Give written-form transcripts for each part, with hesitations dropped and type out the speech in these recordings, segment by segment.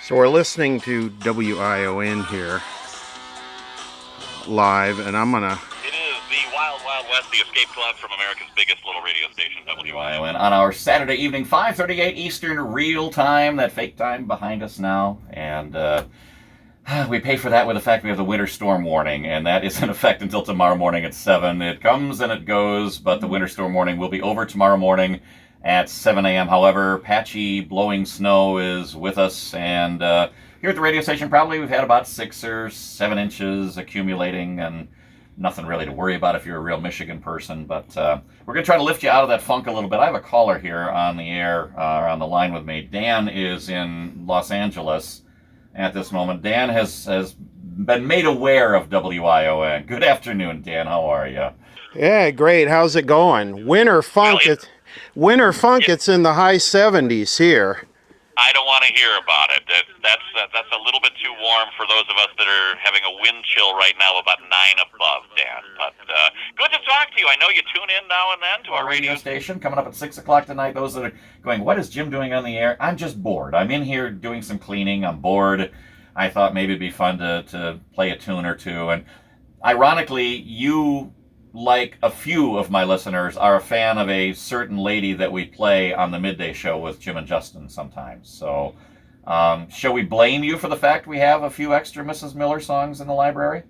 So we're listening to WION here live, and I'm gonna. It is the Wild Wild West, the Escape Club from America's biggest little radio station, WION. On our Saturday evening, 5:38 Eastern real time, that fake time behind us now, and we pay for that with the fact we have the winter storm warning, and that is in effect until tomorrow morning at 7. It comes and it goes, but the winter storm warning will be over tomorrow morning at 7 a.m. However, patchy blowing snow is with us, and here at the radio station probably we've had about 6 or 7 inches accumulating, and nothing really to worry about if you're a real Michigan person, but we're going to try to lift you out of that funk a little bit. I have a caller here on the air, on the line with me. Dan is in Los Angeles at this moment. Dan has been made aware of WION. Good afternoon, Dan. How are you? Yeah, great. How's it going? Winter funk. It's in the high 70s here. I don't want to hear about it. That's a little bit too warm for those of us that are having a wind chill right now, about 9 above, Dan. But good to talk to you. I know you tune in now and then to our radio station coming up at 6 o'clock tonight. Those that are going, what is Jim doing on the air? I'm just bored. I'm in here doing some cleaning. I'm bored. I thought maybe it'd be fun to play a tune or two. And ironically, you, like a few of my listeners, are a fan of a certain lady that we play on the midday show with Jim and Justin sometimes. So, shall we blame you for the fact we have a few extra Mrs. Miller songs in the library?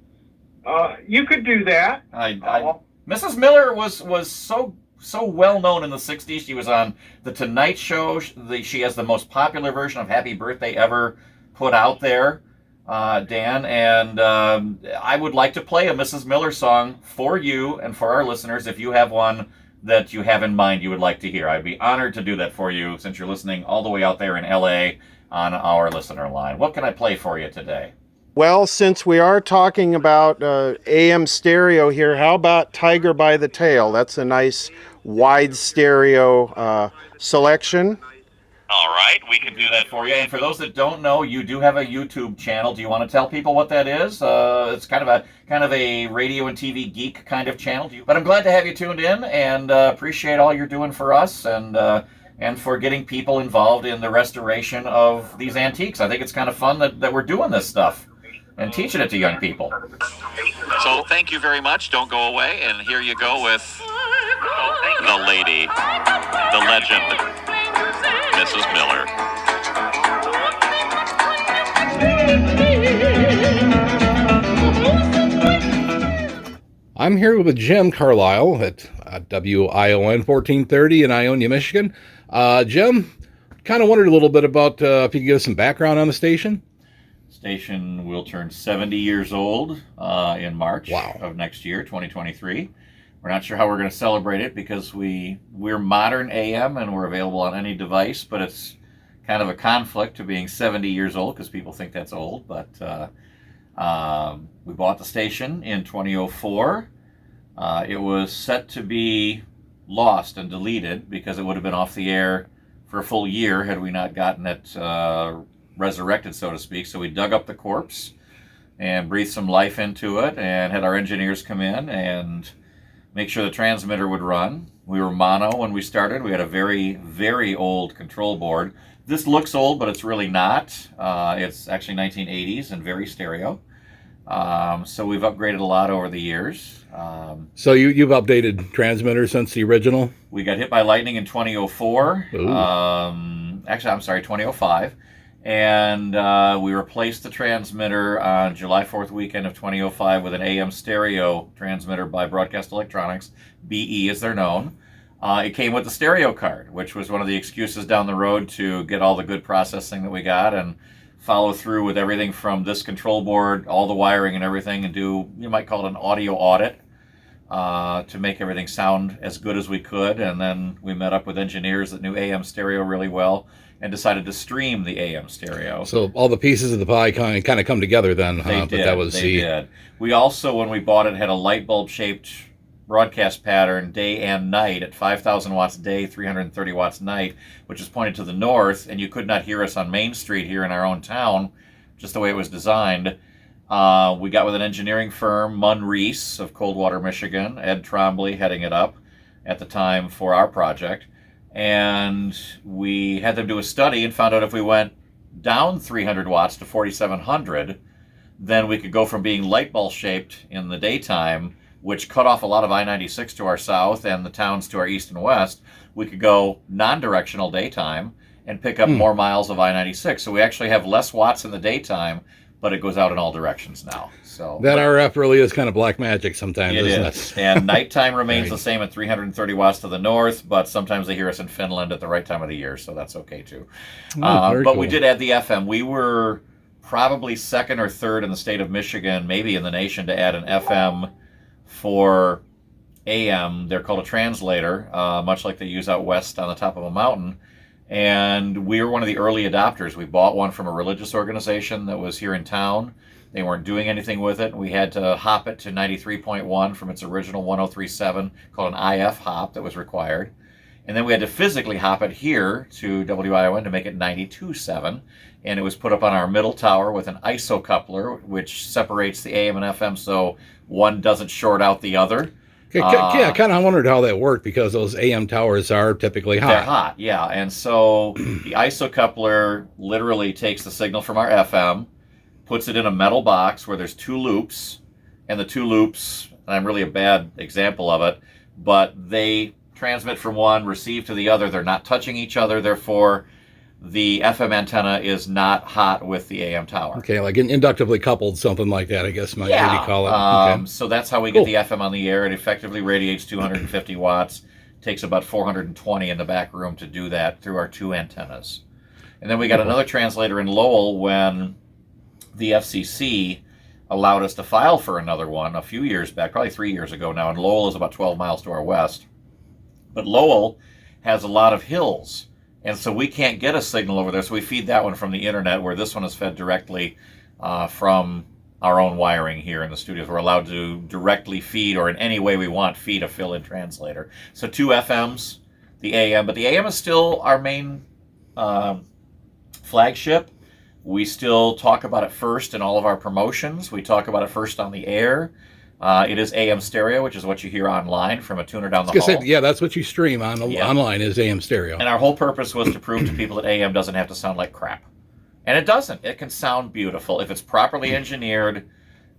You could do that. Mrs. Miller was so well known in the 60s. She was on The Tonight Show. She has the most popular version of Happy Birthday ever put out there. Dan, and I would like to play a Mrs. Miller song for you and for our listeners if you have one that you have in mind you would like to hear. I'd be honored to do that for you since you're listening all the way out there in LA on our listener line. What can I play for you today? Well, since we are talking about AM stereo here, how about Tiger by the Tail? That's a nice wide stereo selection. All right, we can do that for you. And for those that don't know, you do have a YouTube channel. Do you want to tell people what that is? It's kind of a radio and TV geek kind of channel. But I'm glad to have you tuned in, and appreciate all you're doing for us and for getting people involved in the restoration of these antiques. I think it's kind of fun that we're doing this stuff and teaching it to young people. So thank you very much. Don't go away. And here you go with the lady, the legend, Mrs. Miller. I'm here with Jim Carlisle at WION 1430 in Ionia, Michigan. Jim, kind of wondered a little bit about if you could give us some background on the station. Station will turn 70 years old in March of next year, 2023. We're not sure how we're going to celebrate it because we're modern AM and we're available on any device, but it's kind of a conflict to being 70 years old because people think that's old. But we bought the station in 2004. It was set to be lost and deleted because it would have been off the air for a full year had we not gotten it resurrected, so to speak. So we dug up the corpse and breathed some life into it and had our engineers come in and make sure the transmitter would run. We were mono when we started. We had a very, very old control board. This looks old, but it's really not. It's actually 1980s and very stereo. So we've upgraded a lot over the years. So you've updated transmitters since the original? We got hit by lightning in 2004. Actually, I'm sorry, 2005. And we replaced the transmitter on July 4th weekend of 2005 with an AM stereo transmitter by Broadcast Electronics, BE as they're known. It came with the stereo card, which was one of the excuses down the road to get all the good processing that we got and follow through with everything from this control board, all the wiring and everything, and do, you might call it an audio audit to make everything sound as good as we could. And then we met up with engineers that knew AM stereo really well and decided to stream the AM stereo. So all the pieces of the pie kind of come together then, huh? They did. But that was they did. We also, when we bought it, had a light bulb shaped broadcast pattern day and night at 5,000 watts day, 330 watts night, which is pointed to the north, and you could not hear us on Main Street here in our own town, just the way it was designed. We got with an engineering firm, Munn Reese of Coldwater, Michigan, Ed Trombley heading it up at the time for our project. And we had them do a study and found out if we went down 300 watts to 4700, then we could go from being light bulb shaped in the daytime, which cut off a lot of I-96 to our south and the towns to our east and west. We could go non-directional daytime and pick up more miles of I-96. So we actually have less watts in the daytime, but it goes out in all directions now. So That RF really is kind of black magic sometimes, it isn't is. it? And nighttime remains Right. the same at 330 watts to the north, but sometimes they hear us in Finland at the right time of the year, so that's okay too. Very But we cool. did add the FM. We were probably second or third in the state of Michigan, maybe in the nation, to add an FM for AM. They're called a translator, much like they use out west on the top of a mountain. And we were one of the early adopters. We bought one from a religious organization that was here in town. They weren't doing anything with it. We had to hop it to 93.1 from its original 103.7, called an IF hop that was required. And then we had to physically hop it here to WION to make it 92.7. And it was put up on our middle tower with an ISO coupler, which separates the AM and FM so one doesn't short out the other. Yeah, I kind of wondered how that worked because those AM towers are typically hot. They're hot, yeah. And so the ISO coupler literally takes the signal from our FM, puts it in a metal box where there's two loops, and the two loops, and I'm really a bad example of it, but they transmit from one, receive to the other. They're not touching each other, therefore the FM antenna is not hot with the AM tower. Okay, like inductively coupled, something like that, I guess maybe call it. Okay. So that's how we Cool. get the FM on the air. It effectively radiates 250 watts. Takes about 420 in the back room to do that through our two antennas. And then we got another translator in Lowell when the FCC allowed us to file for another one a few years back, probably 3 years ago now, and Lowell is about 12 miles to our west. But Lowell has a lot of hills, and so we can't get a signal over there, so we feed that one from the internet, where this one is fed directly from our own wiring here in the studios. We're allowed to directly feed, or in any way we want, feed a fill-in translator. So two FMs, the AM, but the AM is still our main flagship. We still talk about it first in all of our promotions. We talk about it first on the air. It is AM stereo, which is what you hear online from a tuner down the hall. Yeah, that's what you stream on online is AM stereo. And our whole purpose was to prove to people that AM doesn't have to sound like crap. And it doesn't. It can sound beautiful if it's properly engineered,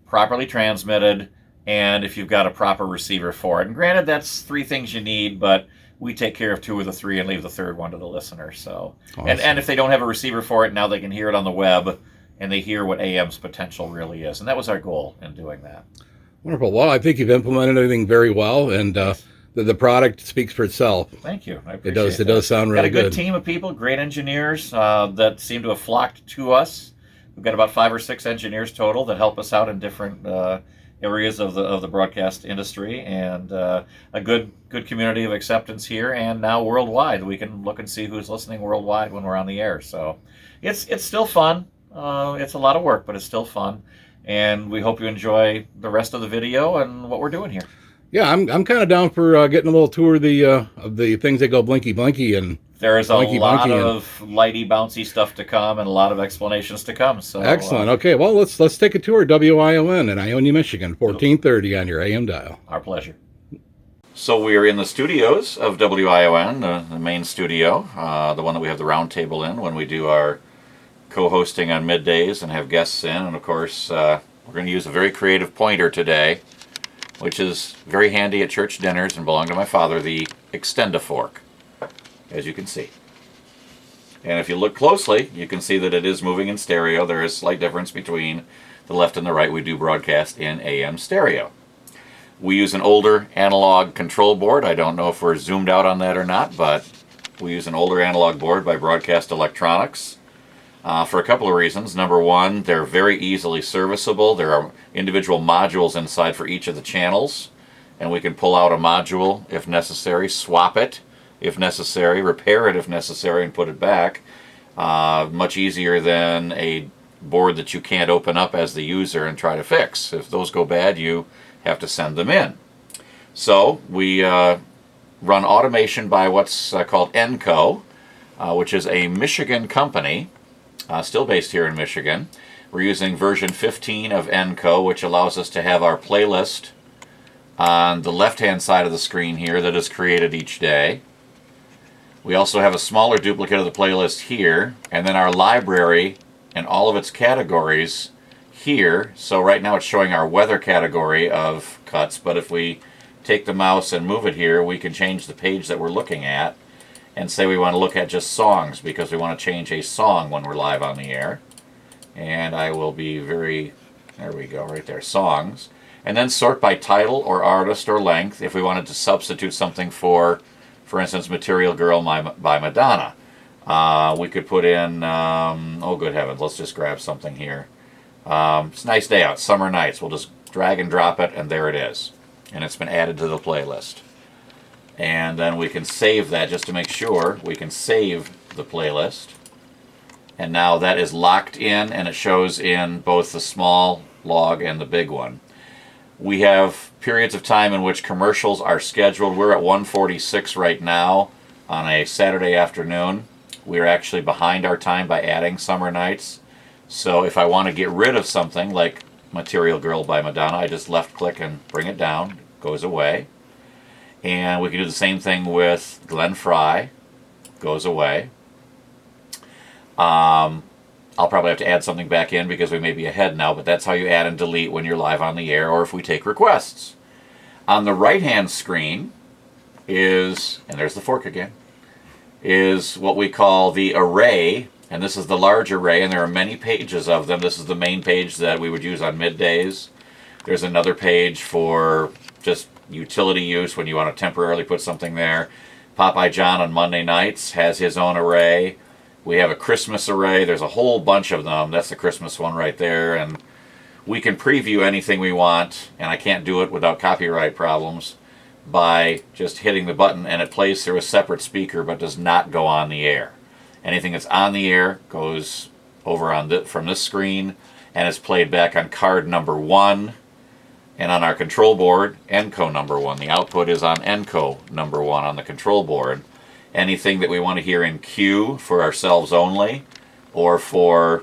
properly transmitted, and if you've got a proper receiver for it. And granted, that's three things you need, but we take care of two of the three and leave the third one to the listener. So, Awesome. and if they don't have a receiver for it, now they can hear it on the web, and they hear what AM's potential really is. And that was our goal in doing that. Wonderful. Well, I think you've implemented everything very well, and the product speaks for itself. Thank you. I It appreciate does. that. It does sound really Got a good good. team of people, great engineers that seem to have flocked to us. We've got about 5 or 6 engineers total that help us out in different areas of the broadcast industry, and a good community of acceptance here and now worldwide. We can look and see who's listening worldwide when we're on the air. So it's still fun. It's a lot of work, but it's still fun. And we hope you enjoy the rest of the video and what we're doing here. Yeah, I'm kind of down for getting a little tour of the things that go blinky blinky and There is a Blinky, lot blinky, and- of lighty, bouncy stuff to come, and a lot of explanations to come. So excellent. Okay, well let's take a tour of WION in Ionia, Michigan, 1430 on your AM dial. Our pleasure. So we are in the studios of WION, the main studio, the one that we have the round table in when we do our co-hosting on middays and have guests in. And of course, we're going to use a very creative pointer today, which is very handy at church dinners and belonged to my father, the Extend-A-Fork, as you can see. And if you look closely, you can see that it is moving in stereo. There is a slight difference between the left and the right. We do broadcast in AM stereo. We use an older analog control board. I don't know if we're zoomed out on that or not, but we use an older analog board by Broadcast Electronics for a couple of reasons. Number one, they're very easily serviceable. There are individual modules inside for each of the channels, and we can pull out a module if necessary, swap it if necessary, repair it if necessary, and put it back. Much easier than a board that you can't open up as the user and try to fix. If those go bad, you have to send them in. So we run automation by what's called ENCO, which is a Michigan company, still based here in Michigan. We're using version 15 of ENCO, which allows us to have our playlist on the left-hand side of the screen here that is created each day. We also have a smaller duplicate of the playlist here, and then our library and all of its categories here. So right now it's showing our weather category of cuts, but if we take the mouse and move it here, we can change the page that we're looking at and say we want to look at just songs because we want to change a song when we're live on the air. And I will be there we go, right there, songs. And then sort by title or artist or length if we wanted to substitute something for instance, Material Girl by Madonna. We could put in, oh good heavens, let's just grab something here. It's a nice day out, summer nights. We'll just drag and drop it, and there it is. And it's been added to the playlist. And then we can save that just to make sure. We can save the playlist. And now that is locked in, and it shows in both the small log and the big one. We have periods of time in which commercials are scheduled. We're at 1:46 right now on a Saturday afternoon. We're actually behind our time by adding summer nights. So if I want to get rid of something like Material Girl by Madonna, I just left click and bring it down. It goes away. And we can do the same thing with Glenn Frey. Goes away. I'll probably have to add something back in because we may be ahead now, but that's how you add and delete when you're live on the air or if we take requests. On the right-hand screen is, and there's the fork again, is what we call the array, and this is the large array, and there are many pages of them. This is the main page that we would use on middays. There's another page for just utility use when you want to temporarily put something there. Popeye John on Monday nights has his own array. We have a Christmas array. There's a whole bunch of them. That's the Christmas one right there. And we can preview anything we want, and I can't do it without copyright problems, by just hitting the button, and it plays through a separate speaker but does not go on the air. Anything that's on the air goes over on from this screen and is played back on card number 1. And on our control board, ENCO number 1. The output is on ENCO number 1 on the control board. Anything that we want to hear in queue for ourselves only, or for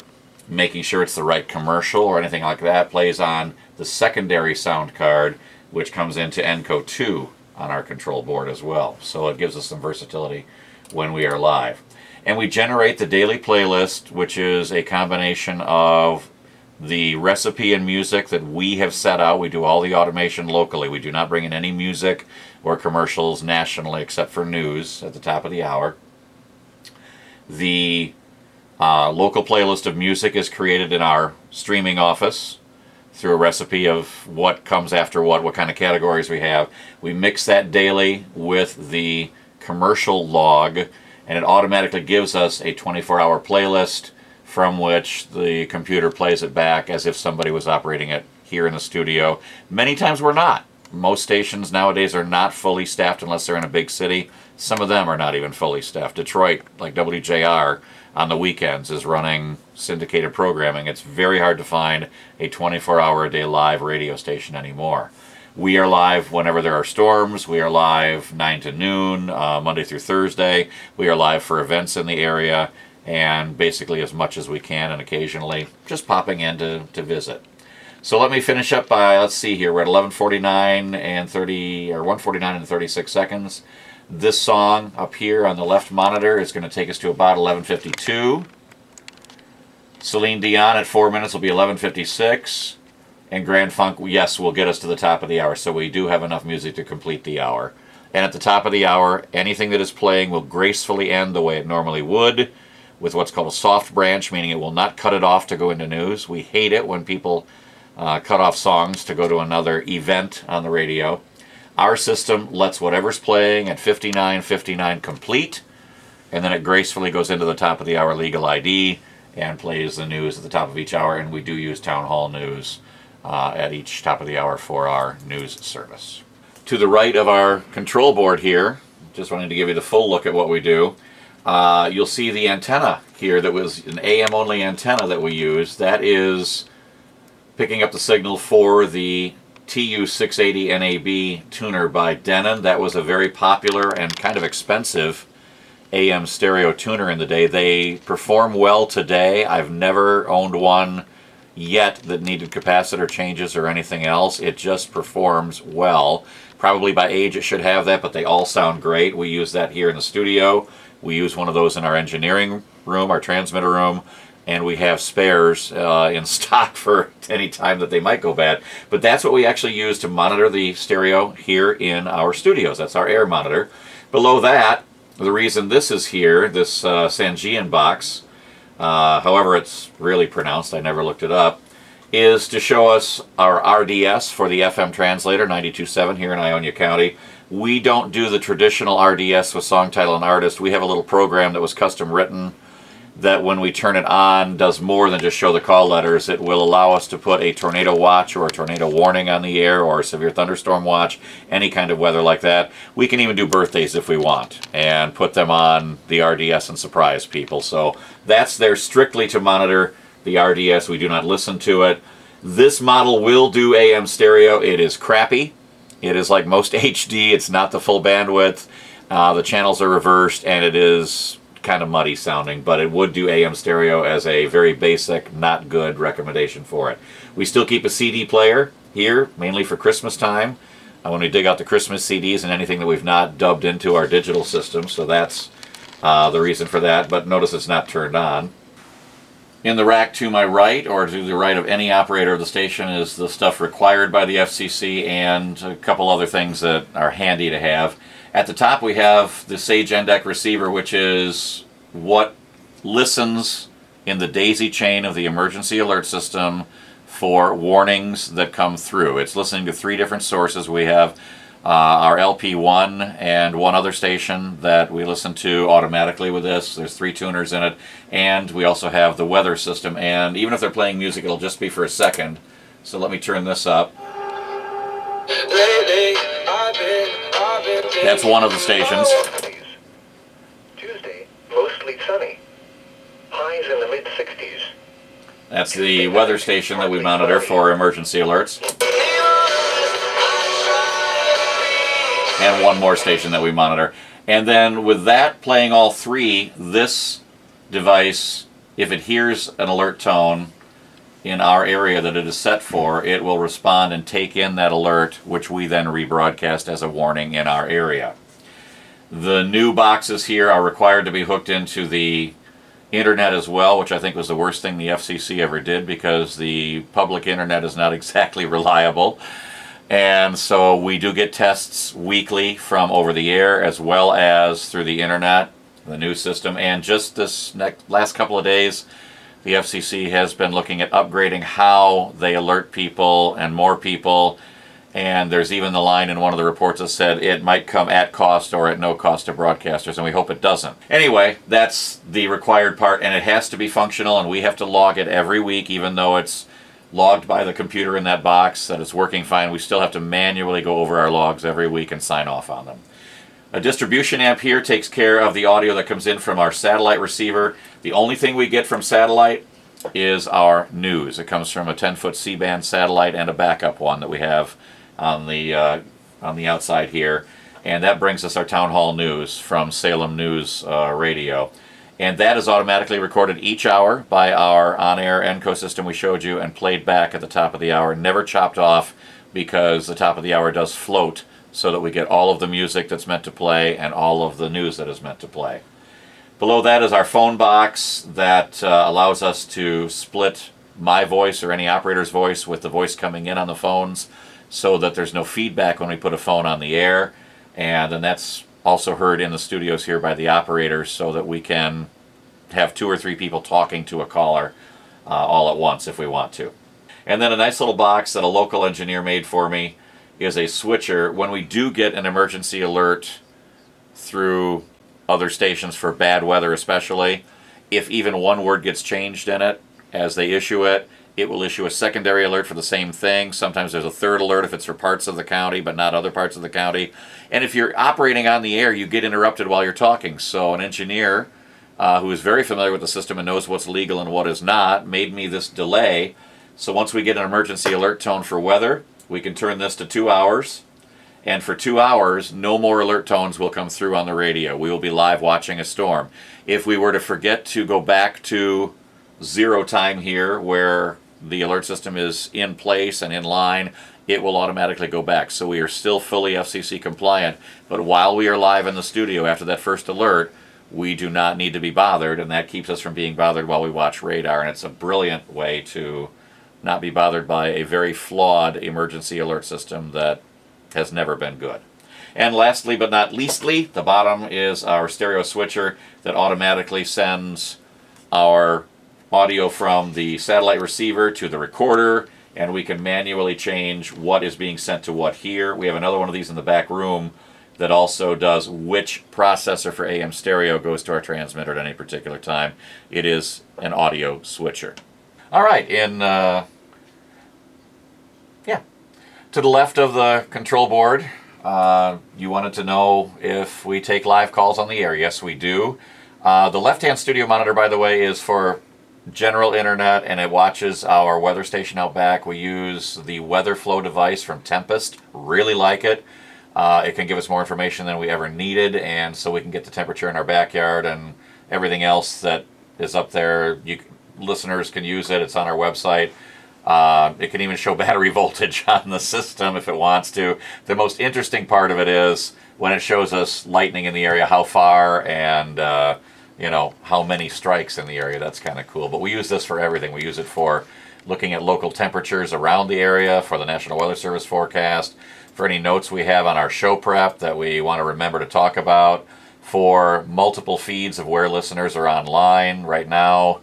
making sure it's the right commercial or anything like that, plays on the secondary sound card, which comes into ENCO 2 on our control board as well. So it gives us some versatility when we are live. And we generate the daily playlist, which is a combination of the recipe and music that we have set out. We do all the automation locally. We do not bring in any music or commercials nationally except for news at the top of the hour. The local playlist of music is created in our streaming office through a recipe of what comes after what kind of categories we have. We mix that daily with the commercial log, and it automatically gives us a 24-hour playlist from which the computer plays it back as if somebody was operating it here in the studio. Many times we're not. Most stations nowadays are not fully staffed unless they're in a big city. Some of them are not even fully staffed. Detroit, like WJR, on the weekends is running syndicated programming. It's very hard to find a 24-hour-a-day live radio station anymore. We are live whenever there are storms. We are live 9 to noon, Monday through Thursday. We are live for events in the area, and basically as much as we can, and occasionally just popping in to visit. So let me finish up by, let's see here, we're at 11:49 and 1:49 and 36 seconds. This song up here on the left monitor is going to take us to about 11:52. Celine Dion at 4 minutes will be 11:56. And Grand Funk, yes, will get us to the top of the hour. So we do have enough music to complete the hour. And at the top of the hour, anything that is playing will gracefully end the way it normally would, with what's called a soft branch, meaning it will not cut it off to go into news. We hate it when people cut off songs to go to another event on the radio. Our system lets whatever's playing at 59:59 complete, and then it gracefully goes into the top of the hour legal ID and plays the news at the top of each hour, and we do use Town Hall News at each top of the hour for our news service. To the right of our control board here, just wanted to give you the full look at what we do, you'll see the antenna here that was an AM-only antenna that we use. That is picking up the signal for the TU680 NAB tuner by Denon. That was a very popular and kind of expensive AM stereo tuner in the day. They perform well today. I've never owned one yet that needed capacitor changes or anything else. It just performs well. Probably by age it should have that, but they all sound great. We use that here in the studio We use one of those in our engineering room, our transmitter room, and we have spares in stock for any time that they might go bad. But that's what we actually use to monitor the stereo here in our studios. That's our air monitor. Below that, the reason this is here, this Sangean box, however it's really pronounced, I never looked it up, is to show us our RDS for the FM translator, 92.7 here in Ionia County. We don't do the traditional RDS with song title and artist. We have a little program that was custom written that when we turn it on does more than just show the call letters. It will allow us to put a tornado watch or a tornado warning on the air, or a severe thunderstorm watch, any kind of weather like that. We can even do birthdays if we want and put them on the RDS and surprise people. So that's there strictly to monitor the RDS. We do not listen to it. This model will do AM stereo. It is crappy. It is like most HD. It's not the full bandwidth. The channels are reversed, and it is kind of muddy sounding, but it would do AM stereo as a very basic, not good recommendation for it. We still keep a CD player here, mainly for Christmas time, when we dig out the Christmas CDs and anything that we've not dubbed into our digital system, so that's the reason for that, but notice it's not turned on. In the rack to my right, or to the right of any operator of the station, is the stuff required by the FCC and a couple other things that are handy to have. At the top we have the Sage NDEC receiver, which is what listens in the daisy chain of the emergency alert system for warnings that come through. It's listening to 3 different sources. We have our LP1 and one other station that we listen to automatically with this. There's 3 tuners in it, and we also have the weather system, and even if they're playing music, it'll just be for a second. So let me turn this up. That's one of the stations. Tuesday, mostly sunny. Highs in the mid-60s. That's the weather station that we monitor for emergency alerts. And one more station that we monitor. And then with that playing all 3, this device, if it hears an alert tone in our area that it is set for, it will respond and take in that alert, which we then rebroadcast as a warning in our area. The new boxes here are required to be hooked into the internet as well, which I think was the worst thing the FCC ever did, because the public internet is not exactly reliable. And so we do get tests weekly from over the air as well as through the internet, the new system. And just this last couple of days, the FCC has been looking at upgrading how they alert people and more people. And there's even the line in one of the reports that said it might come at cost or at no cost to broadcasters, and we hope it doesn't. Anyway, that's the required part, and it has to be functional, and we have to log it every week, even though it's logged by the computer in that box that it's working fine. We still have to manually go over our logs every week and sign off on them. A distribution amp here takes care of the audio that comes in from our satellite receiver. The only thing we get from satellite is our news. It comes from a 10-foot C-band satellite and a backup one that we have on the outside here, and that brings us our town hall news from Salem News Radio. And that is automatically recorded each hour by our on-air ENCO system we showed you and played back at the top of the hour, never chopped off, because the top of the hour does float so that we get all of the music that's meant to play and all of the news that is meant to play. Below that is our phone box that allows us to split my voice or any operator's voice with the voice coming in on the phones so that there's no feedback when we put a phone on the air. And then that's also heard in the studios here by the operators so that we can have 2 or 3 people talking to a caller all at once if we want to. And then a nice little box that a local engineer made for me is a switcher. When we do get an emergency alert through other stations for bad weather especially, if even one word gets changed in it as they issue it, it will issue a secondary alert for the same thing. Sometimes there's a third alert if it's for parts of the county, but not other parts of the county. And if you're operating on the air, you get interrupted while you're talking. So an engineer who is very familiar with the system and knows what's legal and what is not made me this delay. So once we get an emergency alert tone for weather, we can turn this to 2 hours. And for 2 hours, no more alert tones will come through on the radio. We will be live watching a storm. If we were to forget to go back to 0 time here, where the alert system is in place and in line, it will automatically go back. So we are still fully FCC compliant, but while we are live in the studio after that first alert, we do not need to be bothered, and that keeps us from being bothered while we watch radar, and it's a brilliant way to not be bothered by a very flawed emergency alert system that has never been good. And lastly but not leastly, the bottom is our stereo switcher that automatically sends our audio from the satellite receiver to the recorder, and we can manually change what is being sent to what here. We have another one of these in the back room that also does which processor for AM stereo goes to our transmitter at any particular time. It is an audio switcher. All right, to the left of the control board, you wanted to know if we take live calls on the air. Yes, we do. The left-hand studio monitor, by the way, is for general internet, and it watches our weather station out back. We use the weather flow device from Tempest. Really like it. It can give us more information than we ever needed, and so we can get the temperature in our backyard and everything else that is up there. Listeners can use it. It's on our website. It can even show battery voltage on the system if it wants to. The most interesting part of it is when it shows us lightning in the area, how far, and how many strikes in the area. That's kind of cool. But we use this for everything. We use it for looking at local temperatures around the area, for the National Weather Service forecast, for any notes we have on our show prep that we want to remember to talk about, for multiple feeds of where listeners are online. Right now,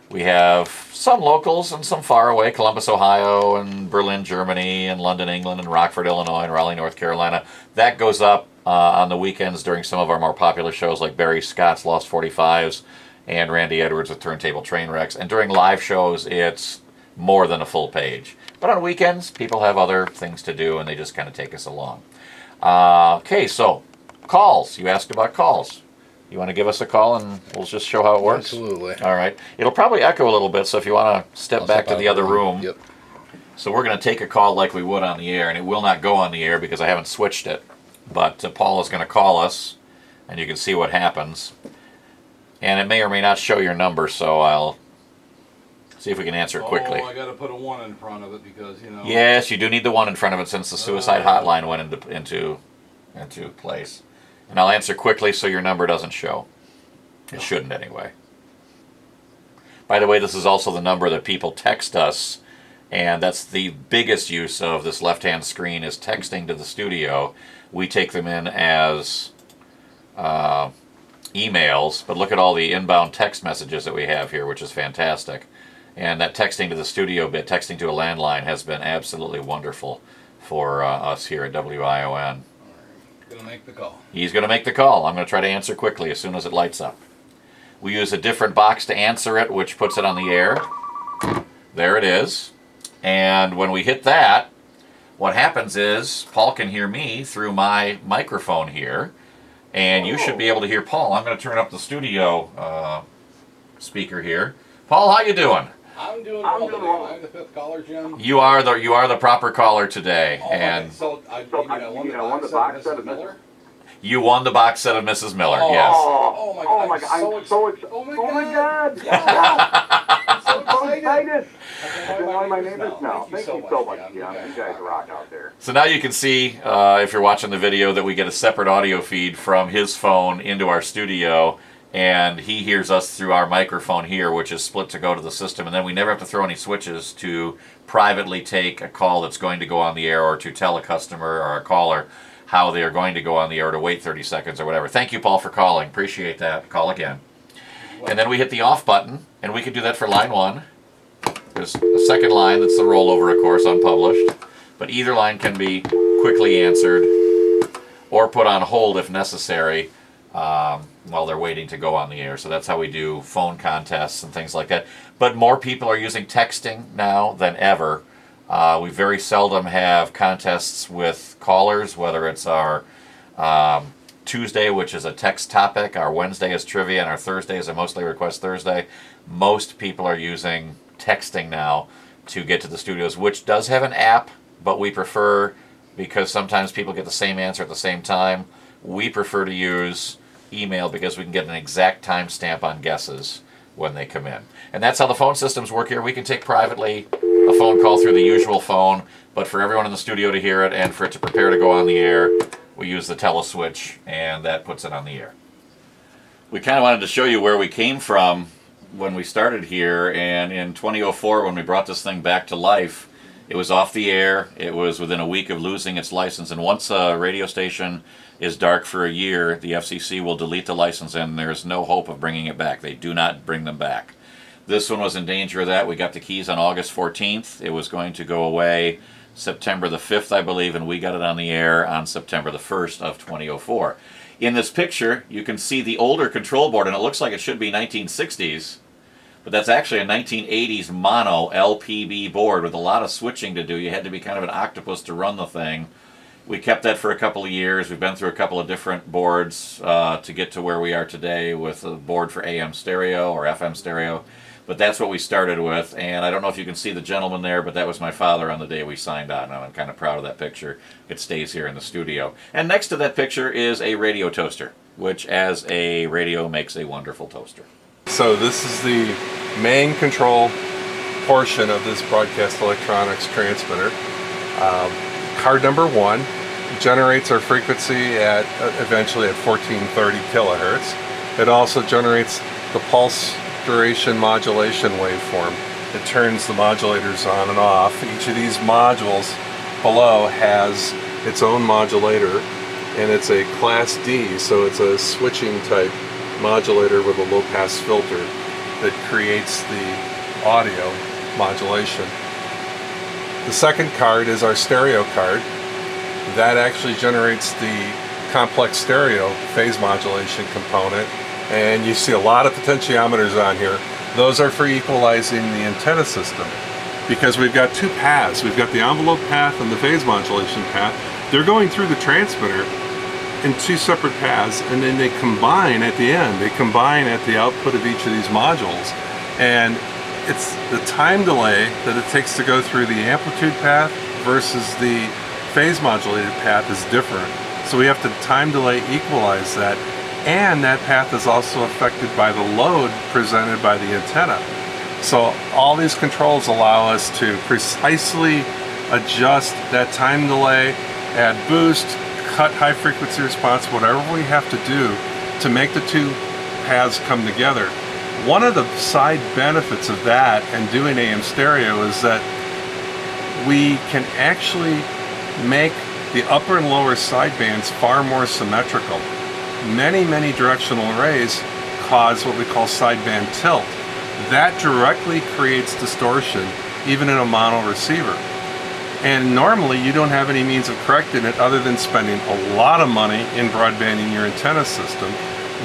we have some locals and some far away, Columbus, Ohio, and Berlin, Germany, and London, England, and Rockford, Illinois, and Raleigh, North Carolina. That goes up on the weekends during some of our more popular shows like Barry Scott's Lost 45s and Randy Edwards with Turntable Trainwrecks. And during live shows, it's more than a full page. But on weekends, people have other things to do, and they just kind of take us along. Okay, so calls. You asked about calls. You want to give us a call, and we'll just show how it works? Absolutely. All right. It'll probably echo a little bit, so if you want to step back to the other room. Yep. So we're going to take a call like we would on the air, and it will not go on the air because I haven't switched it. But Paul is going to call us, and you can see what happens. And it may or may not show your number, so I'll see if we can answer it quickly. Oh, I got to put a 1 in front of it because, Yes, you do need the 1 in front of it since the suicide hotline went into place. And I'll answer quickly so your number doesn't show. It shouldn't anyway. By the way, this is also the number that people text us, and that's the biggest use of this left-hand screen is texting to the studio. We take them in as emails, but look at all the inbound text messages that we have here, which is fantastic. And that texting to the studio bit, texting to a landline, has been absolutely wonderful for us here at WION. Going to make the call. He's going to make the call. I'm going to try to answer quickly as soon as it lights up. We use a different box to answer it, which puts it on the air. There it is. And when we hit that, what happens is Paul can hear me through my microphone here, and you should be able to hear Paul. I'm going to turn up the studio speaker here. Paul, how you doing? I'm doing well. I'm the 5th caller, Jim. You are the proper caller today, And so I won the box set of Mrs. Miller. You won the box set of Mrs. Miller. Yes. Oh my God! I'm so excited! Oh my God! Yeah. I'm so excited! I can join my neighbors now. Thank you so much, Jim. You guys rock out there. So now you can see, if you're watching the video, that we get a separate audio feed from his phone into our studio, and he hears us through our microphone here, which is split to go to the system, and then we never have to throw any switches to privately take a call that's going to go on the air, or to tell a customer or a caller how they are going to go on the air, or to wait 30 seconds or whatever. Thank you, Paul, for calling. Appreciate that. Call again. And then we hit the off button, and we can do that for line 1. There's a second line that's the rollover, of course, unpublished. But either line can be quickly answered or put on hold if necessary while they're waiting to go on the air. So that's how we do phone contests and things like that. But more people are using texting now than ever. We very seldom have contests with callers, whether it's our Tuesday, which is a text topic, our Wednesday is trivia, and our Thursday is a mostly request Thursday. Most people are using texting now to get to the studios, which does have an app, but we prefer, because sometimes people get the same answer at the same time, we prefer to use email because we can get an exact timestamp on guesses when they come in. And that's how the phone systems work here. We can take privately a phone call through the usual phone, but for everyone in the studio to hear it and for it to prepare to go on the air, we use the teleswitch, and that puts it on the air. we kind of wanted to show you where we came from when we started here, and in 2004 when we brought this thing back to life, it was off the air. It was within a week of losing its license, and once a radio station is dark for a year, the FCC will delete the license, and there's no hope of bringing it back. They do not bring them back. This one was in danger of that. We got the keys on August 14th. It was going to go away September the 5th, I believe, and we got it on the air on September the 1st of 2004. In this picture, you can see the older control board, and it looks like it should be 1960s, but that's actually a 1980s mono LPB board with a lot of switching to do. You had to be kind of an octopus to run the thing. We kept that for a couple of years. We've been through a couple of different boards to get to where we are today with a board for AM stereo or FM stereo. But that's what we started with, and I don't know if you can see the gentleman there, but that was my father on the day we signed on, and I'm kind of proud of that picture. It stays here in the studio. And next to that picture is a radio toaster, which as a radio makes a wonderful toaster. So this is the main control portion of this broadcast electronics transmitter. Card number 1 generates our frequency at eventually at 1430 kilohertz. It also generates the pulse duration modulation waveform. It turns the modulators on and off. Each of these modules below has its own modulator, and it's a class D, so it's a switching type modulator with a low pass filter that creates the audio modulation. The second card is our stereo card. That actually generates the complex stereo phase modulation component, and you see a lot of potentiometers on here. Those are for equalizing the antenna system, because we've got two paths. We've got the envelope path and the phase modulation path. They're going through the transmitter in two separate paths, and then they combine at the end. They combine at the output of each of these modules, and it's the time delay that it takes to go through the amplitude path versus the phase modulated path is different. So we have to time delay equalize that, and that path is also affected by the load presented by the antenna. So all these controls allow us to precisely adjust that time delay, add boost, cut high frequency response, whatever we have to do to make the two paths come together. One of the side benefits of that and doing AM stereo is that we can actually make the upper and lower sidebands far more symmetrical. Many directional arrays cause what we call sideband tilt. That directly creates distortion even in a mono receiver. And normally you don't have any means of correcting it other than spending a lot of money in broadbanding your antenna system,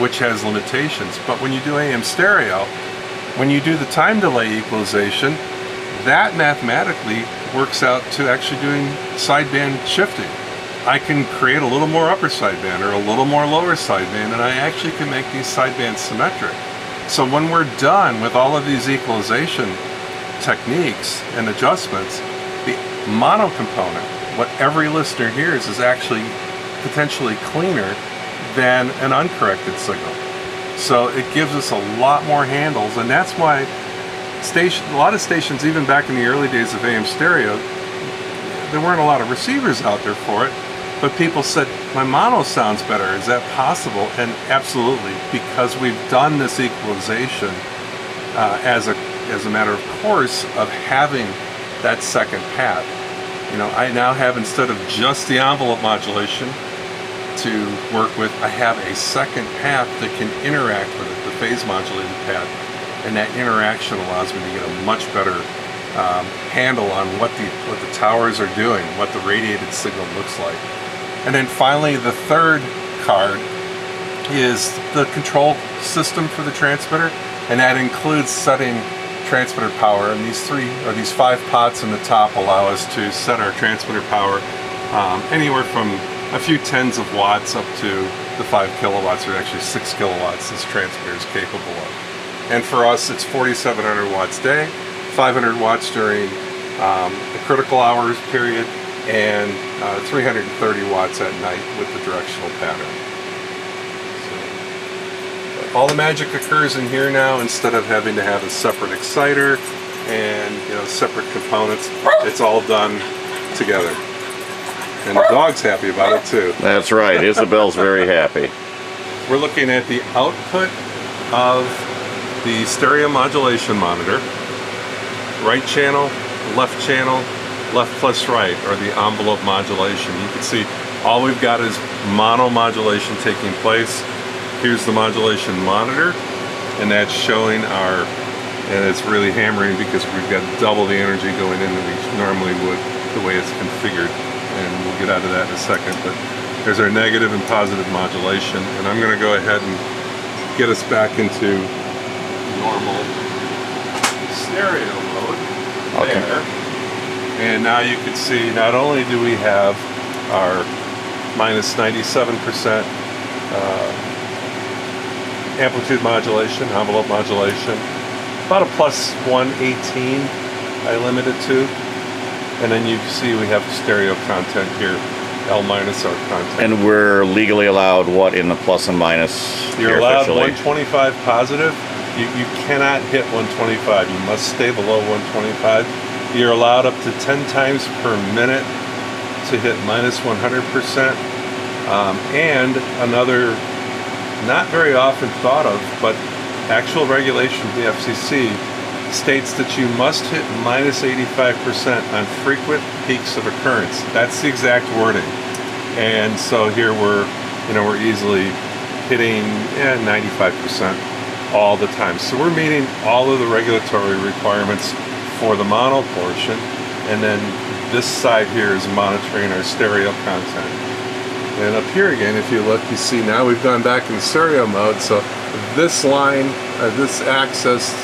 which has limitations. But when you do AM stereo, when you do the time delay equalization, that mathematically works out to actually doing sideband shifting. I can create a little more upper sideband or a little more lower sideband, and I actually can make these sidebands symmetric. So when we're done with all of these equalization techniques and adjustments, the mono component, what every listener hears, is actually potentially cleaner than an uncorrected signal. So it gives us a lot more handles, and that's why a lot of stations, even back in the early days of AM stereo, there weren't a lot of receivers out there for it, but people said, my mono sounds better, is that possible? And absolutely, because we've done this equalization as a matter of course of having that second path. You know, I now have, instead of just the envelope modulation to work with, I have a second path that can interact with it, the phase modulated path, and that interaction allows me to get a much better handle on what the towers are doing, what the radiated signal looks like. And then finally, the third card is the control system for the transmitter, and that includes setting transmitter power. And these five pots in the top allow us to set our transmitter power anywhere from a few tens of watts up to the 5 kilowatts, or actually 6 kilowatts this transmitter is capable of. And for us, it's 4,700 watts a day, 500 watts during the critical hours period, and 330 watts at night with the directional pattern. So, all the magic occurs in here now. Instead of having to have a separate exciter and separate components, it's all done together. And the dog's happy about it too. That's right. Isabel's very happy. we're looking at the output of the stereo modulation monitor. Right channel, left plus right, or the envelope modulation. You can see all we've got is mono modulation taking place. Here's the modulation monitor, and that's showing our, and it's really hammering because we've got double the energy going in than we normally would the way it's configured. And we'll get out of that in a second, but there's our negative and positive modulation. And I'm gonna go ahead and get us back into normal stereo mode there. And now you can see not only do we have our minus 97% amplitude modulation, envelope modulation, about a plus 118 I limit it to. And then you see we have stereo content here, L minus our content. And we're legally allowed what in the plus and minus? You're allowed 125 positive. You cannot hit 125. You must stay below 125. You're allowed up to 10 times per minute to hit minus 100%. And another, not very often thought of, but actual regulation of the FCC states that you must hit minus 85% on frequent peaks of occurrence. That's the exact wording. And so here we're easily hitting 95% all the time. So we're meeting all of the regulatory requirements for the mono portion, and then this side here is monitoring our stereo content. And up here again, if you look, you see now we've gone back in stereo mode. So this line, this axis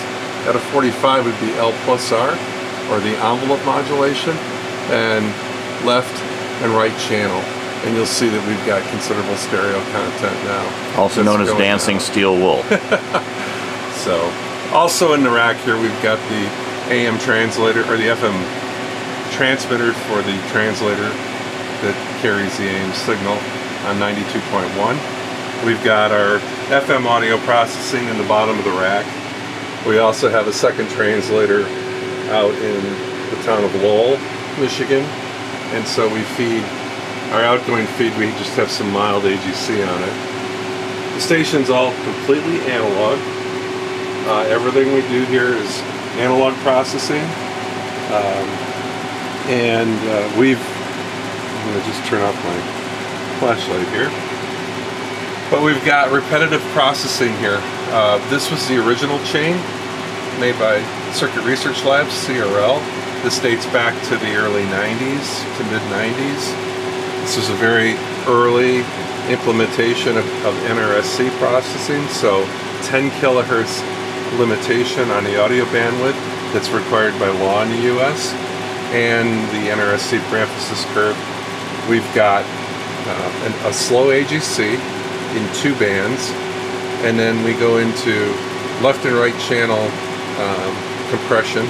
at a 45 would be L plus R, or the envelope modulation, and left and right channel. And you'll see that we've got considerable stereo content now. Also known as dancing steel wool. So, also in the rack here, we've got the AM translator, or the FM transmitter for the translator that carries the AM signal on 92.1. We've got our FM audio processing in the bottom of the rack. We also have a second translator out in the town of Lowell, Michigan. And so we feed, our outgoing feed, we just have some mild AGC on it. The station's all completely analog. Everything we do here is analog processing. I'm going to just turn off my flashlight here. But we've got repetitive processing here. This was the original chain made by Circuit Research Labs, CRL. This dates back to the early 90s to mid 90s. This was a very early implementation of NRSC processing, so 10 kilohertz limitation on the audio bandwidth that's required by law in the US, and the NRSC parenthesis curve. We've got a slow AGC in 2 bands, and then we go into left and right channel compression,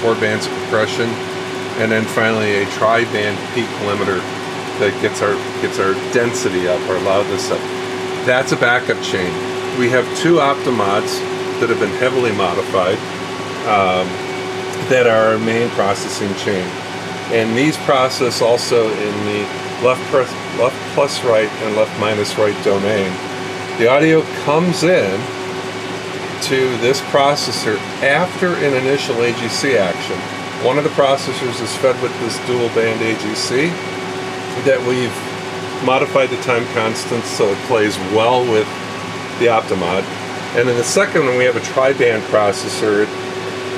4 bands of compression, and then finally a tri-band peak limiter that gets our density up, our loudness up. That's a backup chain. We have 2 optimods that have been heavily modified that are our main processing chain, and these process also in the left plus right and left minus right domain. The audio comes in to this processor after an initial AGC action. One of the processors is fed with this dual band AGC that we've modified the time constant so it plays well with the optimod. And then the second one, we have a tri-band processor.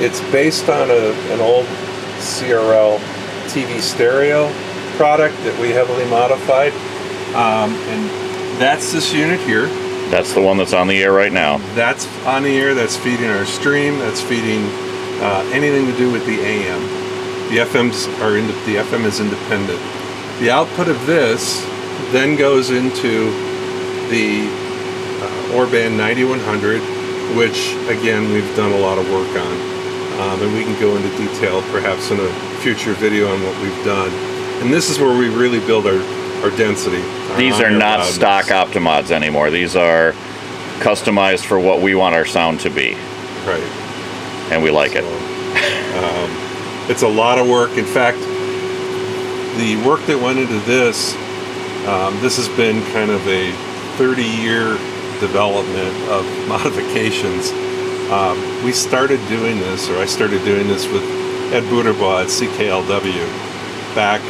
It's based on an old CRL TV stereo product that we heavily modified. And that's this unit here. That's the one that's on the air right now. That's on the air, that's feeding our stream, that's feeding anything to do with the AM. The FM is independent. The output of this then goes into the Or-band 9100, which again we've done a lot of work on. And we can go into detail perhaps in a future video on what we've done. And this is where we really build our density. These are not stock optimods anymore. These are customized for what we want our sound to be. Right. And we like it. It's a lot of work. In fact, the work that went into this has been kind of a 30-year development of modifications. We started doing this, or I started doing this with Ed Buderbaugh at CKLW back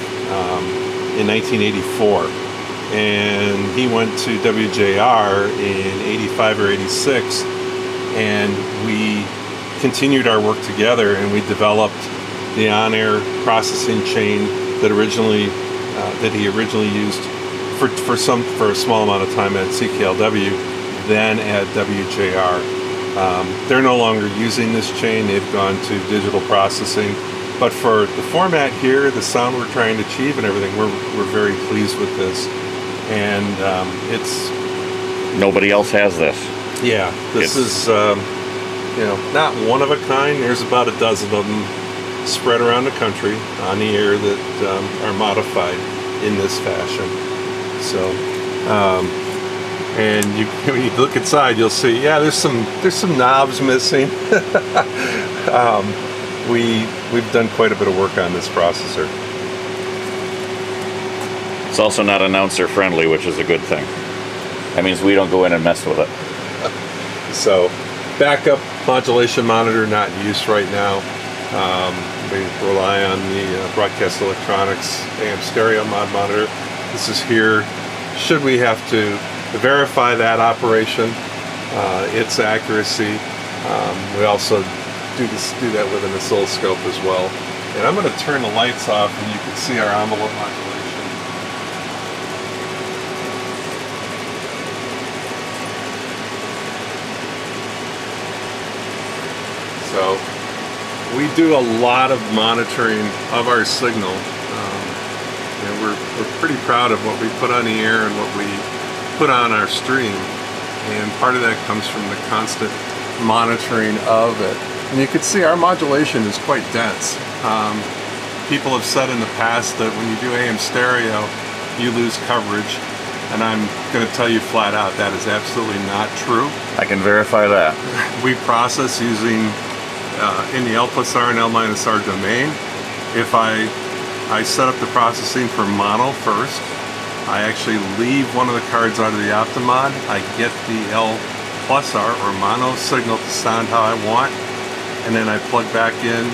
in 1984. And he went to WJR in 85 or 86, and we continued our work together, and we developed the on-air processing chain that he originally used for a small amount of time at CKLW, then at WJR. They're no longer using this chain. They've gone to digital processing. But for the format here, the sound we're trying to achieve and everything, we're very pleased with this. And it's... Nobody else has this. Yeah, this is, not one of a kind. There's about a dozen of them spread around the country on the air that are modified in this fashion. So, and when you look inside, you'll see, there's some knobs missing. We've done quite a bit of work on this processor. It's also not announcer friendly, which is a good thing. That means we don't go in and mess with it. So, backup modulation monitor not in use right now. We rely on the Broadcast Electronics AM stereo mod monitor. This is here. Should we have to verify that operation, its accuracy, we also do that with an oscilloscope as well. And I'm going to turn the lights off, and you can see our envelope modulation. So we do a lot of monitoring of our signal. We're pretty proud of what we put on the air and what we put on our stream. And part of that comes from the constant monitoring of it. And you can see our modulation is quite dense. People have said in the past that when you do AM stereo, you lose coverage. And I'm going to tell you flat out, that is absolutely not true. I can verify that. We process using in the L plus R and L minus R domain. If I set up the processing for mono first, I actually leave one of the cards out of the Optimod. I get the L plus R or mono signal to sound how I want, and then I plug back in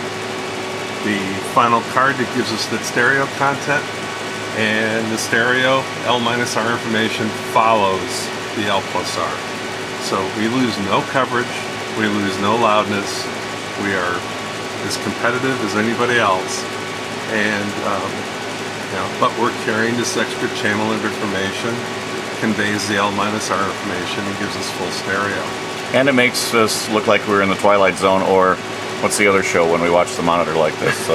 the final card that gives us that stereo content, and the stereo L minus R information follows the L plus R. So we lose no coverage, we lose no loudness, we are as competitive as anybody else, and but we're carrying this extra channel of information, conveys the L minus R information, and gives us full stereo. And it makes us look like we're in the Twilight Zone, or what's the other show when we watch the monitor like this?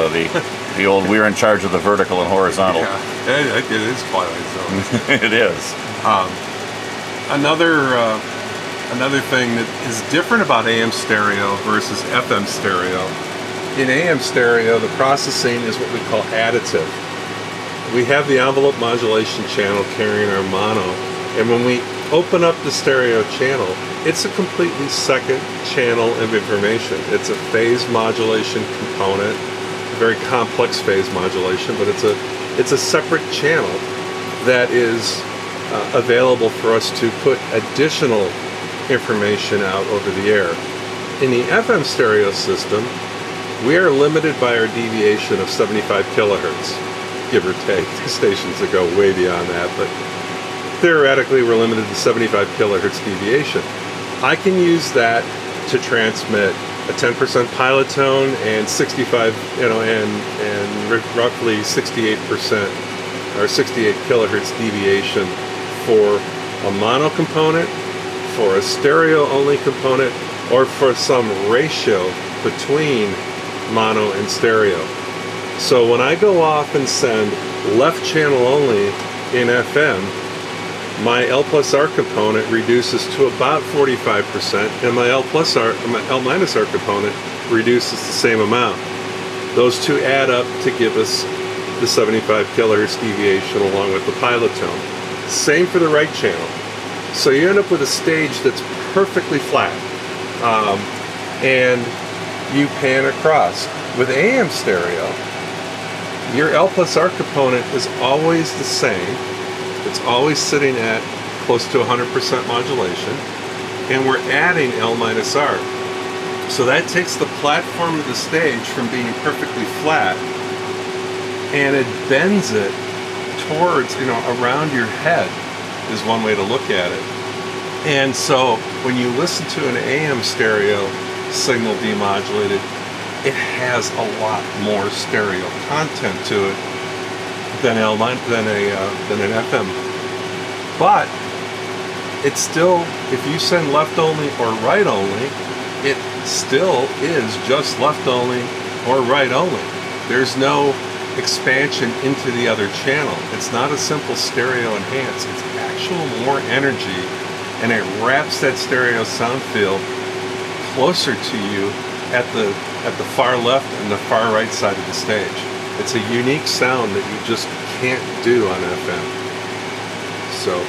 The old we're in charge of the vertical and horizontal. Yeah, it is Twilight Zone. It is. Another thing that is different about AM stereo versus FM stereo. In AM stereo, the processing is what we call additive. We have the envelope modulation channel carrying our mono, and when we open up the stereo channel, it's a completely second channel of information. It's a phase modulation component, a very complex phase modulation, but it's a separate channel that is available for us to put additional information out over the air. In the FM stereo system, we are limited by our deviation of 75 kilohertz, give or take. The stations that go way beyond that, but theoretically we're limited to 75 kilohertz deviation. I can use that to transmit a 10% pilot tone and 65, and roughly 68% or 68 kilohertz deviation for a mono component, for a stereo only component, or for some ratio between mono and stereo. So when I go off and send left channel only in FM, my L plus R component reduces to about 45%, and my L minus R component reduces the same amount. Those two add up to give us the 75 kilohertz deviation along with the pilot tone. Same for the right channel. So you end up with a stage that's perfectly flat, and you pan across. With AM stereo, your L plus R component is always the same. It's always sitting at close to 100% modulation, and we're adding L-R. So that takes the platform of the stage from being perfectly flat, and it bends it towards, around your head is one way to look at it. And so when you listen to an AM stereo signal demodulated, it has a lot more stereo content to it than an FM. But it's still, if you send left only or right only, it still is just left only or right only. There's no expansion into the other channel. It's not a simple stereo enhance. It's actual more energy, and it wraps that stereo sound field closer to you at the far left and the far right side of the stage. It's a unique sound that you just can't do on FM. So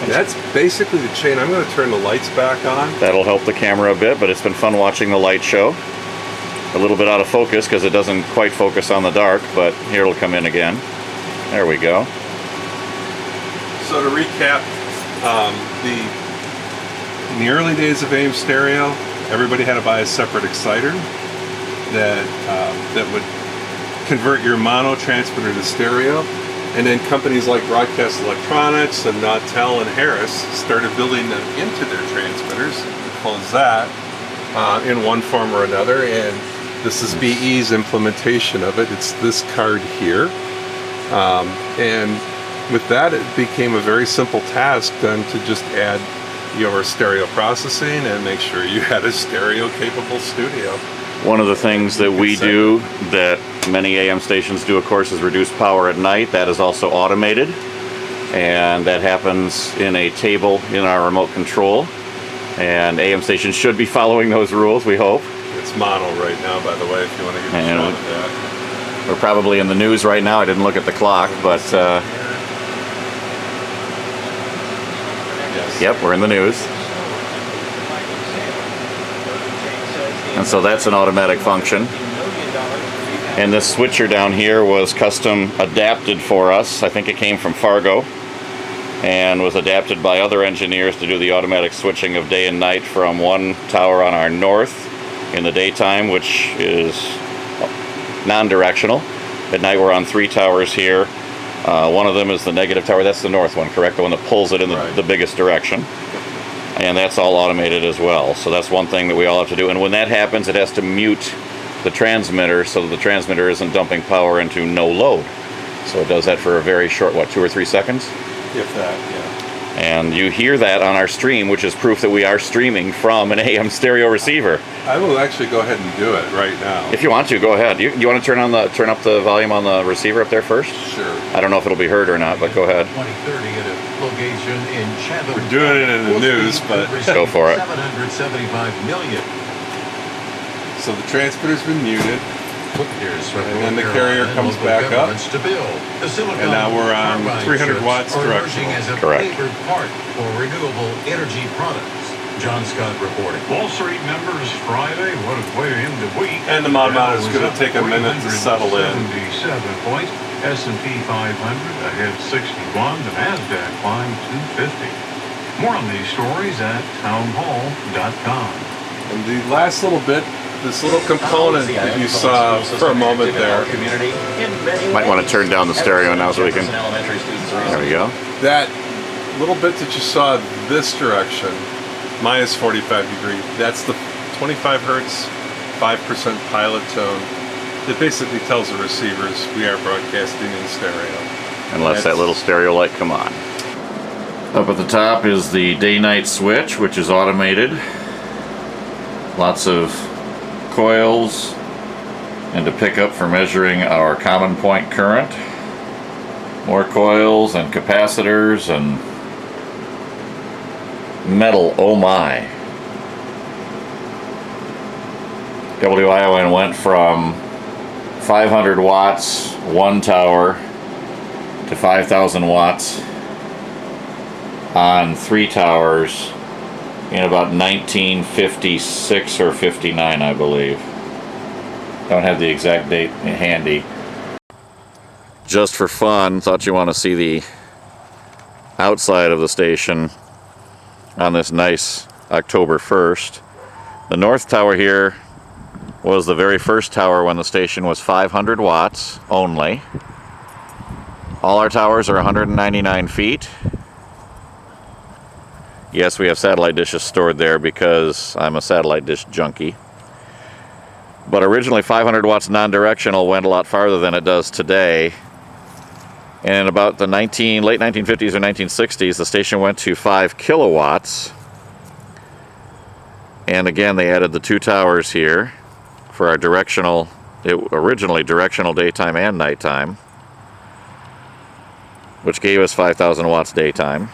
that's basically the chain. I'm going to turn the lights back on. That'll help the camera a bit, but it's been fun watching the light show. A little bit out of focus because it doesn't quite focus on the dark, but here it'll come in again. There we go. So to recap, in the early days of AM stereo, everybody had to buy a separate exciter that would convert your mono transmitter to stereo. And then companies like Broadcast Electronics and Nautel and Harris started building them into their transmitters. Close that in one form or another. And this is BE's implementation of it. It's this card here. And with that, it became a very simple task then to just add your stereo processing and make sure you had a stereo capable studio. One of the things that we do that many AM stations do, of course, is reduce power at night. That is also automated, and that happens in a table in our remote control. And AM stations should be following those rules, we hope. It's mono right now, by the way, if you want to get a shot at that. We're probably in the news right now. I didn't look at the clock, but Yes. yep, we're in the news. And so that's an automatic function. And this switcher down here was custom adapted for us. I think it came from Fargo and was adapted by other engineers to do the automatic switching of day and night from one tower on our north in the daytime, which is non-directional. At night we're on 3 towers here. One of them is the negative tower. That's the north one, correct? The one that pulls it in the biggest direction. And that's all automated as well. So that's one thing that we all have to do. And when that happens, it has to mute the transmitter so that the transmitter isn't dumping power into no load. So it does that for a very short, 2 or 3 seconds? If that, yeah. And you hear that on our stream, which is proof that we are streaming from an AM stereo receiver. I will actually go ahead and do it right now. If you want to, go ahead. You want to turn up the volume on the receiver up there first? Sure. I don't know if it'll be heard or not, but go ahead. 2030 at a location in Chatham. We're doing it in the news, but go for it. 775 million. So the transmitter's been muted. Here's And then the carrier comes back up. To build. The And now we're on 300 watts directional. As a Correct. favored part for renewable energy products. John Scott reporting. Wall Street members Friday. What a way to end the week. And the mod mount is going to take a minute to settle in. 77 points. S&P 500 ahead 61. The Nasdaq climbed 250. More on these stories at townhall.com. And the last little bit, this little component that you saw for a moment there, Might want to turn down the stereo now so we can. There we go. that little bit that you saw this direction, minus 45 degree, that's the 25 hertz, 5% pilot tone. It basically tells the receivers we are broadcasting in stereo. Unless that little stereo light come on. Up at the top is the day-night switch, which is automated. Lots of coils and a pickup for measuring our common point current. More coils and capacitors and metal, oh my. WION went from 500 watts, one tower, to 5,000 watts on 3 towers in about 1956 or 59, I believe. Don't have the exact date handy. Just for fun, thought you want to see the outside of the station on this nice October 1st. The north tower here was the very first tower when the station was 500 watts only. All our towers are 199 feet. Yes, we have satellite dishes stored there because I'm a satellite dish junkie. But originally 500 watts non-directional went a lot farther than it does today. And in about the late 1950s or 1960s, the station went to 5 kilowatts. And again, they added the 2 towers here for our originally directional daytime and nighttime, which gave us 5,000 watts daytime.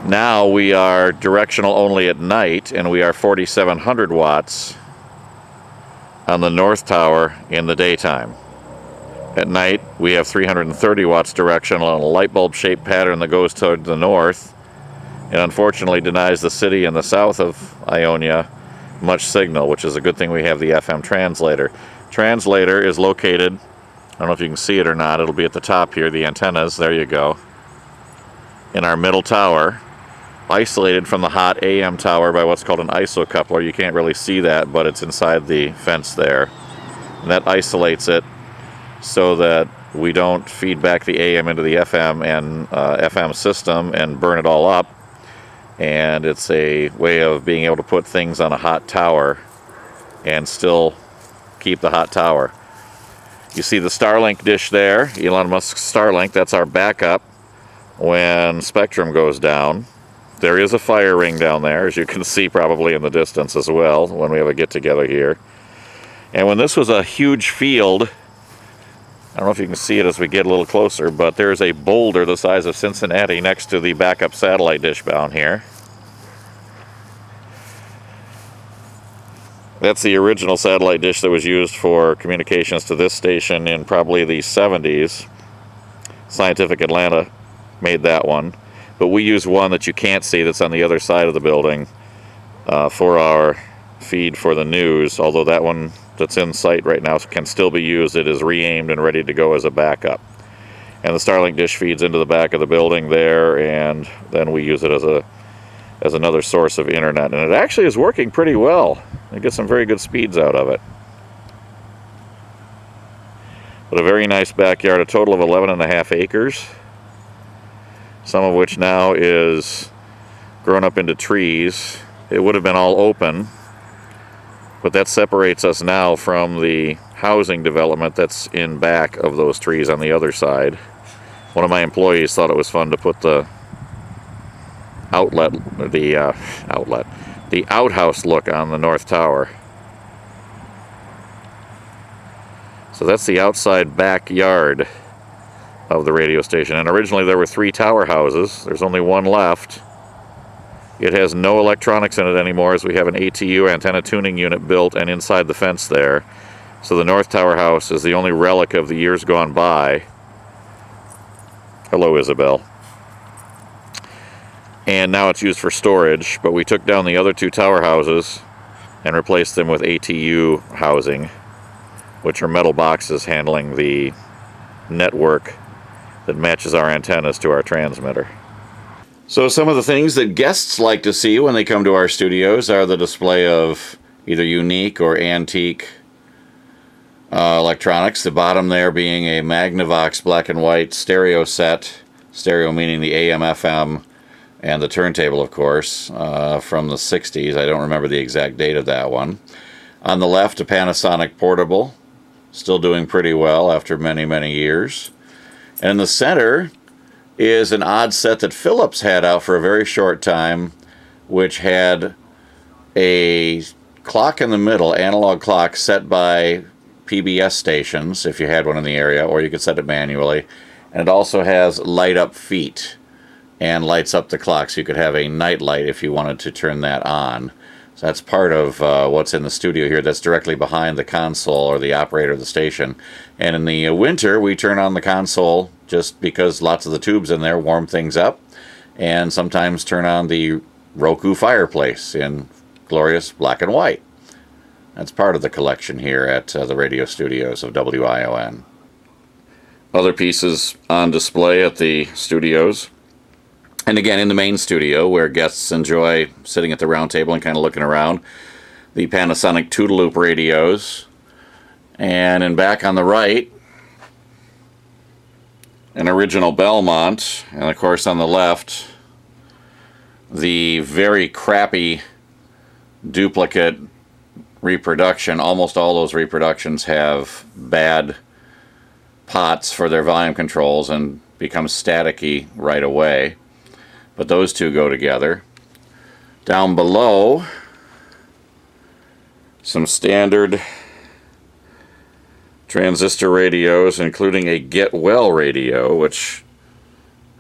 Now we are directional only at night, and we are 4,700 watts on the north tower in the daytime. At night, we have 330 watts directional on a light bulb shaped pattern that goes toward the north, and unfortunately denies the city in the south of Ionia much signal, which is a good thing we have the FM translator. Translator is located, I don't know if you can see it or not, it'll be at the top here, the antennas, there you go, in our middle tower, isolated from the hot AM tower by what's called an isocoupler. You can't really see that, but it's inside the fence there. And that isolates it so that we don't feed back the AM into the FM and FM system and burn it all up. And it's a way of being able to put things on a hot tower and still keep the hot tower. You see the Starlink dish there, Elon Musk's Starlink, that's our backup when Spectrum goes down. There is a fire ring down there, as you can see probably in the distance as well, when we have a get-together here. And when this was a huge field, I don't know if you can see it as we get a little closer, but there's a boulder the size of Cincinnati next to the backup satellite dish down here. That's the original satellite dish that was used for communications to this station in probably the 70s. Scientific Atlanta made that one. But we use one that you can't see that's on the other side of the building for our feed for the news, although that one that's in sight right now can still be used. It is re-aimed and ready to go as a backup. And the Starlink dish feeds into the back of the building there, and then we use it as another source of internet. And it actually is working pretty well. We get some very good speeds out of it. But a very nice backyard, a total of 11.5 acres. Some of which now is grown up into trees. It would have been all open, but that separates us now from the housing development that's in back of those trees on the other side. One of my employees thought it was fun to put the the outhouse look on the north tower. So that's the outside backyard of the radio station, and originally there were 3 tower houses. There's only one left. It has no electronics in it anymore, as we have an ATU antenna tuning unit built and inside the fence there. So the north tower house is the only relic of the years gone by. Hello, Isabel. And now it's used for storage, but we took down the other 2 tower houses and replaced them with ATU housing, which are metal boxes handling the network that matches our antennas to our transmitter. So some of the things that guests like to see when they come to our studios are the display of either unique or antique electronics. The bottom there being a Magnavox black and white stereo set, stereo meaning the AM, FM, and the turntable, of course, from the 60s. I don't remember the exact date of that one. On the left, a Panasonic portable, still doing pretty well after many, many years. And in the center is an odd set that Philips had out for a very short time, which had a clock in the middle, analog clock set by PBS stations, if you had one in the area, or you could set it manually. And it also has light up feet and lights up the clock, so you could have a night light if you wanted to turn that on. So that's part of what's in the studio here. That's directly behind the console or the operator of the station. And in the winter, we turn on the console just because lots of the tubes in there warm things up, and sometimes turn on the Roku fireplace in glorious black and white. That's part of the collection here at the radio studios of WION. Other pieces on display at the studios And again, in the main studio, where guests enjoy sitting at the round table and kind of looking around, the Panasonic Toodaloop radios. And in back on the right, an original Belmont. And of course on the left, the very crappy duplicate reproduction. Almost all those reproductions have bad pots for their volume controls and become staticky right away. But those two go together. Down below, some standard transistor radios, including a Get Well radio, which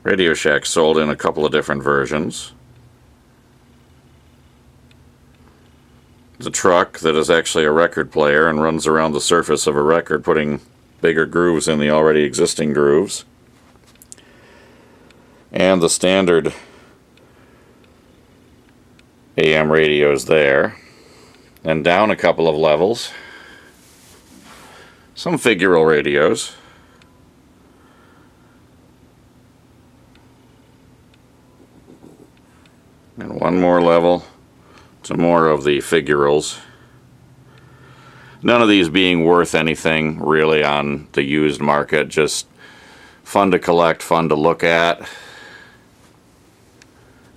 Radio Shack sold in a couple of different versions. The truck that is actually a record player and runs around the surface of a record, putting bigger grooves in the already existing grooves. And the standard AM radios there. And down a couple of levels, some figural radios. And one more level to more of the figurals. None of these being worth anything really on the used market, just fun to collect, fun to look at.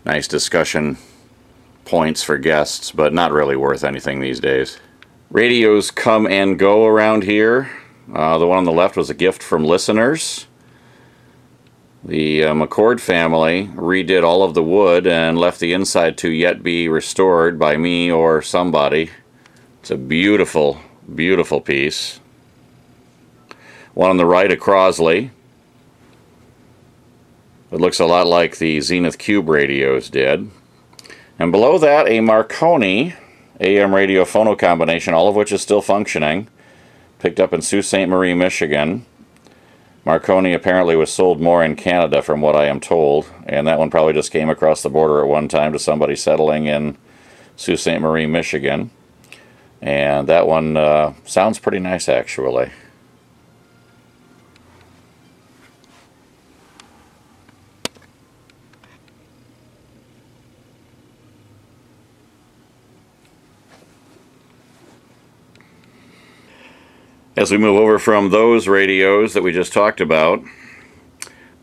Nice discussion points for guests, but not really worth anything these days. Radios come and go around here. The one on the left was a gift from listeners. The McCord family redid all of the wood and left the inside to yet be restored by me or somebody. It's a beautiful, beautiful piece. One on the right, a Crosley. It looks a lot like the Zenith Cube radios did. And below that, a Marconi AM radio phono combination, all of which is still functioning. Picked up in Sault Ste. Marie, Michigan. Marconi apparently was sold more in Canada from what I am told, and that one probably just came across the border at one time to somebody settling in Sault Ste. Marie, Michigan. And that one sounds pretty nice actually. As we move over from those radios that we just talked about,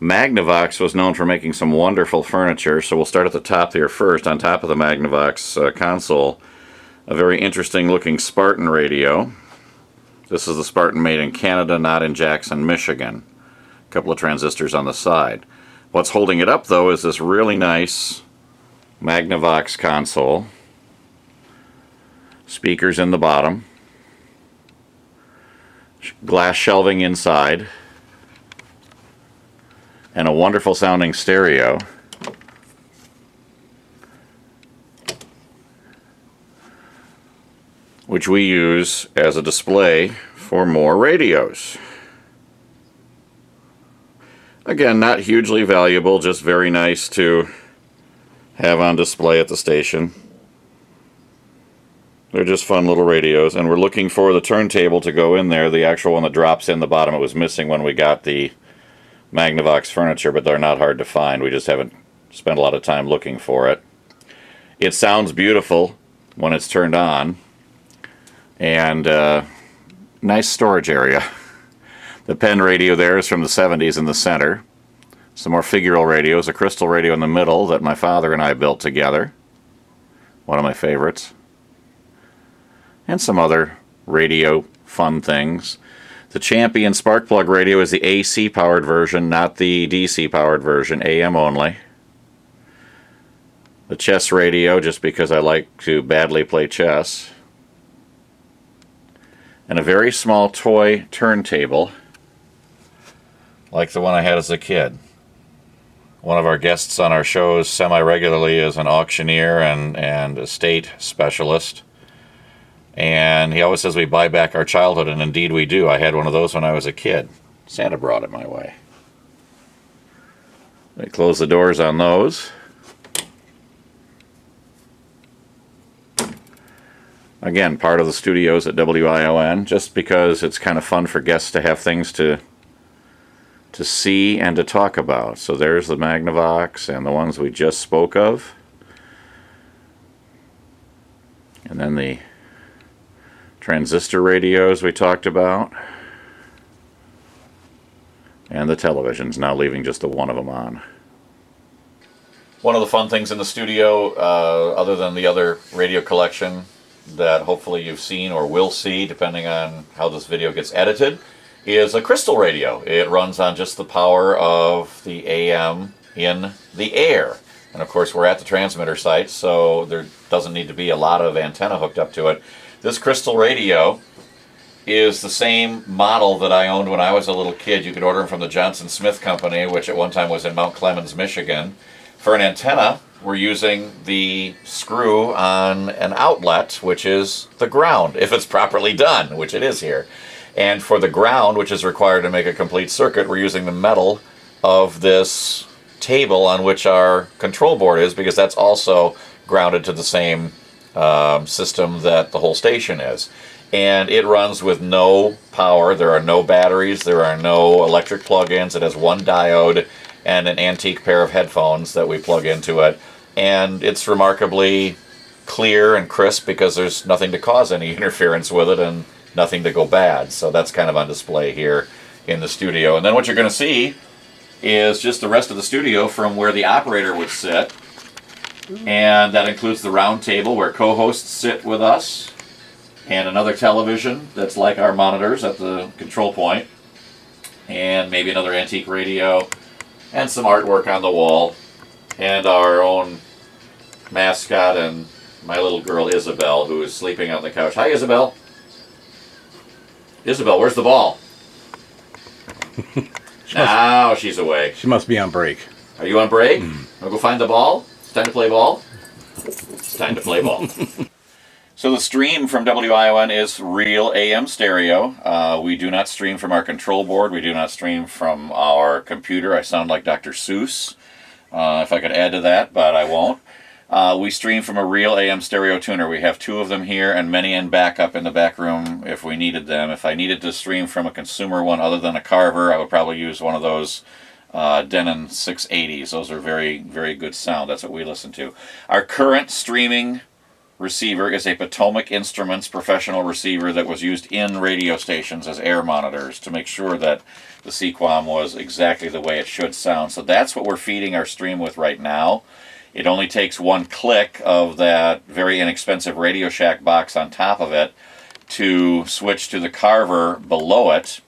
Magnavox was known for making some wonderful furniture, so we'll start at the top here first. On top of the Magnavox console, a very interesting looking Spartan radio. This is the Spartan made in Canada, not in Jackson, Michigan. A couple of transistors on the side. What's holding it up though is this really nice Magnavox console. Speakers in the bottom. Glass shelving inside, and a wonderful sounding stereo. Which we use as a display for more radios. Again, not hugely valuable, just very nice to have on display at the station. They're just fun little radios, and we're looking for the turntable to go in there, the actual one that drops in the bottom. It was missing when we got the Magnavox furniture, but they're not hard to find. We just haven't spent a lot of time looking for it. It sounds beautiful when it's turned on, and nice storage area. The pen radio there is from the 70s in the center. Some more figural radios, a crystal radio in the middle that my father and I built together. One of my favorites. And some other radio fun things. The Champion spark plug radio is the AC powered version, not the DC powered version, AM only. The chess radio, just because I like to badly play chess. And a very small toy turntable, like the one I had as a kid. One of our guests on our shows semi-regularly is an auctioneer and estate specialist. And he always says we buy back our childhood, and indeed we do. I had one of those when I was a kid. Santa brought it my way. They close the doors on those. Again, part of the studios at WION, just because it's kind of fun for guests to have things to to see and to talk about. So there's the Magnavox and the ones we just spoke of. And then the transistor radios we talked about. And the televisions, now leaving just the one of them on. One of the fun things in the studio, other than the other radio collection that hopefully you've seen or will see, depending on how this video gets edited, is a crystal radio. It runs on just the power of the AM in the air. And of course we're at the transmitter site, so there doesn't need to be a lot of antenna hooked up to it. This crystal radio is the same model that I owned when I was a little kid. You could order them from the Johnson Smith Company, which at one time was in Mount Clemens, Michigan. For an antenna, we're using the screw on an outlet, which is the ground, if it's properly done, which it is here. And for the ground, which is required to make a complete circuit, we're using the metal of this table on which our control board is, because that's also grounded to the same system that the whole station is. And it runs with no power. There are no batteries. There are no electric plug-ins. It has one diode and an antique pair of headphones that we plug into it. And it's remarkably clear and crisp because there's nothing to cause any interference with it and nothing to go bad. So that's kind of on display here in the studio. And then what you're going to see is just the rest of the studio from where the operator would sit. And that includes the round table where co-hosts sit with us, and another television that's like our monitors at the control point, and maybe another antique radio, and some artwork on the wall, and our own mascot and my little girl Isabel, who is sleeping on the couch. Hi, Isabel. Isabel, where's the ball? Now she's awake. She must be on break. Are you on break? Wanna go find the ball? It's time to play ball? It's time to play ball. So the stream from WION is real AM stereo. We do not stream from our control board. We do not stream from our computer. I sound like Dr. Seuss, if I could add to that, but I won't. We stream from a real AM stereo tuner. We have two of them here and many in backup in the back room if we needed them. If I needed to stream from a consumer one other than a Carver, I would probably use one of those Denon 680s. Those are very, very good sound. That's what we listen to. Our current streaming receiver is a Potomac Instruments professional receiver that was used in radio stations as air monitors to make sure that the CQAM was exactly the way it should sound. So that's what we're feeding our stream with right now. It only takes one click of that very inexpensive Radio Shack box on top of it to switch to the Carver below it,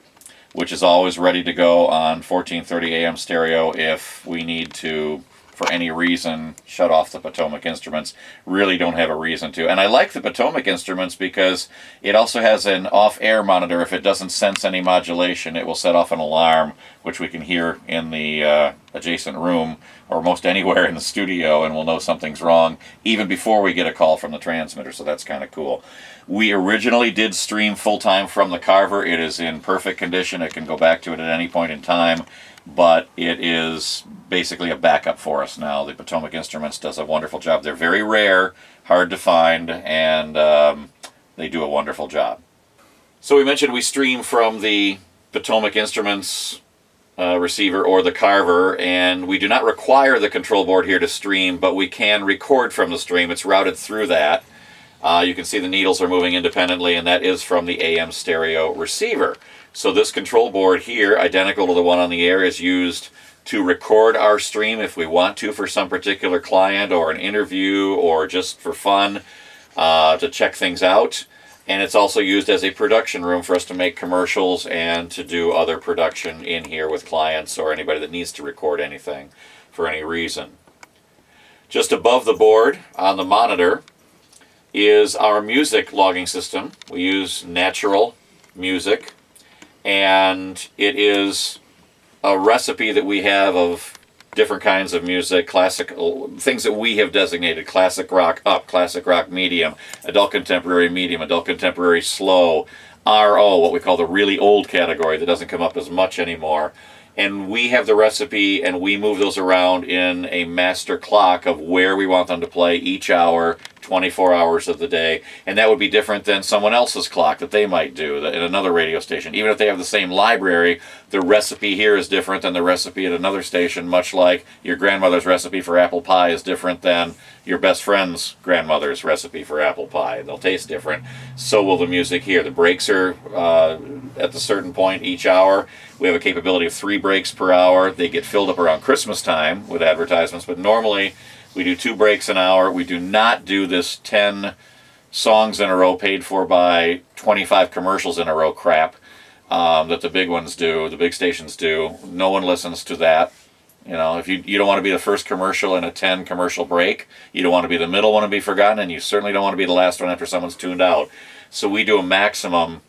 which is always ready to go on 1430 AM stereo if we need to, for any reason, shut off the Potomac Instruments. Really don't have a reason to. And I like the Potomac Instruments because it also has an off-air monitor. If it doesn't sense any modulation, it will set off an alarm, which we can hear in the adjacent room or most anywhere in the studio, and we'll know something's wrong even before we get a call from the transmitter. So that's kind of cool. We originally did stream full-time from the Carver. It is in perfect condition. It can go back to it at any point in time, but it is basically a backup for us now. The Potomac Instruments does a wonderful job. They're very rare, hard to find, and they do a wonderful job. So we mentioned we stream from the Potomac Instruments receiver or the Carver, and we do not require the control board here to stream, but we can record from the stream. It's routed through that. You can see the needles are moving independently, and that is from the AM stereo receiver. So this control board here, identical to the one on the air, is used to record our stream if we want to for some particular client or an interview or just for fun to check things out. And it's also used as a production room for us to make commercials and to do other production in here with clients or anybody that needs to record anything for any reason. Just above the board on the monitor is our music logging system. We use Natural Music, and it is a recipe that we have of different kinds of music, classic things that we have designated: classic rock up, classic rock medium, adult contemporary medium, adult contemporary slow, RO, what we call the really old category that doesn't come up as much anymore. And we have the recipe, and we move those around in a master clock of where we want them to play each hour 24 hours of the day, and that would be different than someone else's clock that they might do at another radio station. Even if they have the same library, the recipe here is different than the recipe at another station, much like your grandmother's recipe for apple pie is different than your best friend's grandmother's recipe for apple pie. They'll taste different. So will the music here. The breaks are at a certain point each hour. We have a capability of 3 breaks per hour. They get filled up around Christmas time with advertisements, but normally we do 2 breaks an hour. We do not do this 10 songs in a row paid for by 25 commercials in a row crap that the big ones do, the big stations do. No one listens to that. You know, if you don't want to be the first commercial in a 10 commercial break, you don't want to be the middle one to be forgotten, and you certainly don't want to be the last one after someone's tuned out. So we do a maximum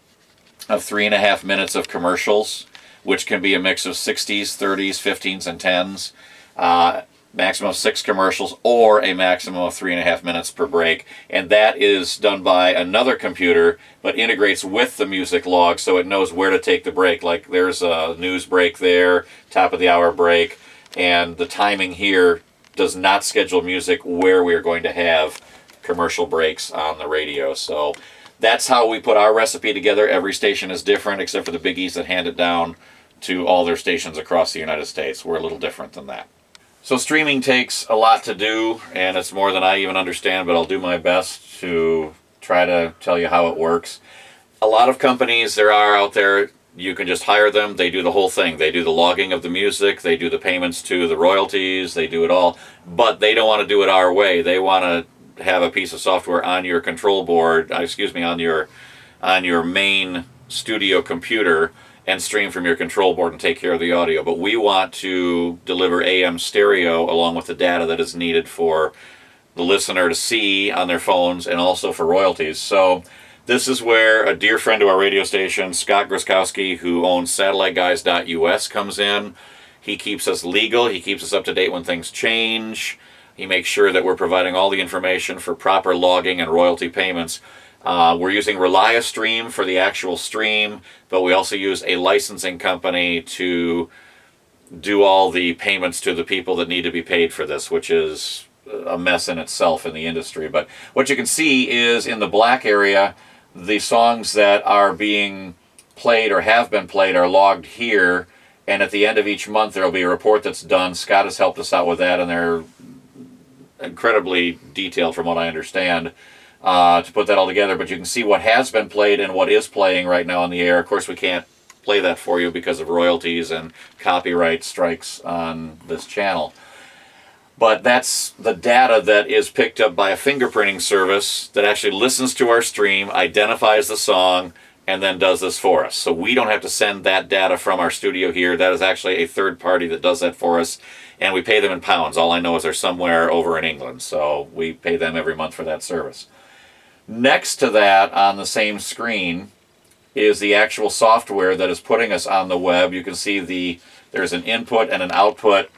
of 3.5 minutes of commercials, which can be a mix of 60s, 30s, 15s, and 10s. Maximum of 6 commercials, or a maximum of 3.5 minutes per break. And that is done by another computer, but integrates with the music log so it knows where to take the break. Like there's a news break there, top of the hour break, and the timing here does not schedule music where we are going to have commercial breaks on the radio. So that's how we put our recipe together. Every station is different, except for the biggies that hand it down to all their stations across the United States. We're a little different than that. So streaming takes a lot to do, and it's more than I even understand, but I'll do my best to try to tell you how it works. A lot of companies there are out there, you can just hire them. They do the whole thing. They do the logging of the music. They do the payments to the royalties. They do it all. But they don't want to do it our way. They want to have a piece of software on your control board, on your main studio computer, and stream from your control board and take care of the audio. But we want to deliver AM stereo along with the data that is needed for the listener to see on their phones and also for royalties. So this is where a dear friend of our radio station, Scott Gruskowski, who owns SatelliteGuys.us, comes in. He keeps us legal. He keeps us up to date when things change. He makes sure that we're providing all the information for proper logging and royalty payments. We're using ReliaStream for the actual stream, but we also use a licensing company to do all the payments to the people that need to be paid for this, which is a mess in itself in the industry. But what you can see is in the black area, the songs that are being played or have been played are logged here, and at the end of each month there will be a report that's done. Scott has helped us out with that, and they're incredibly detailed from what I understand. To put that all together, but you can see what has been played and what is playing right now on the air. Of course, we can't play that for you because of royalties and copyright strikes on this channel. But that's the data that is picked up by a fingerprinting service that actually listens to our stream, identifies the song, and then does this for us. So we don't have to send that data from our studio here. That is actually a third party that does that for us, and we pay them in pounds. All I know is they're somewhere over in England, so we pay them every month for that service. Next to that, on the same screen, is the actual software that is putting us on the web. You can see there's an input and an output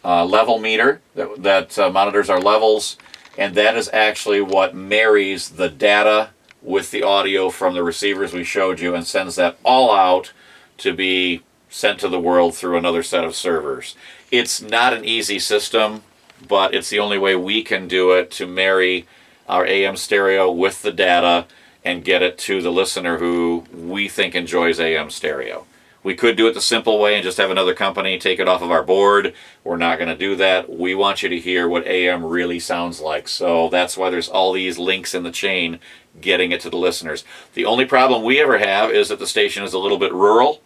level meter that monitors our levels, and that is actually what marries the data with the audio from the receivers we showed you and sends that all out to be sent to the world through another set of servers. It's not an easy system, but it's the only way we can do it to marry our AM stereo with the data and get it to the listener who we think enjoys AM stereo. We could do it the simple way and just have another company take it off of our board. We're not going to do that. We want you to hear what AM really sounds like. So that's why there's all these links in the chain getting it to the listeners. The only problem we ever have is that the station is a little bit rural.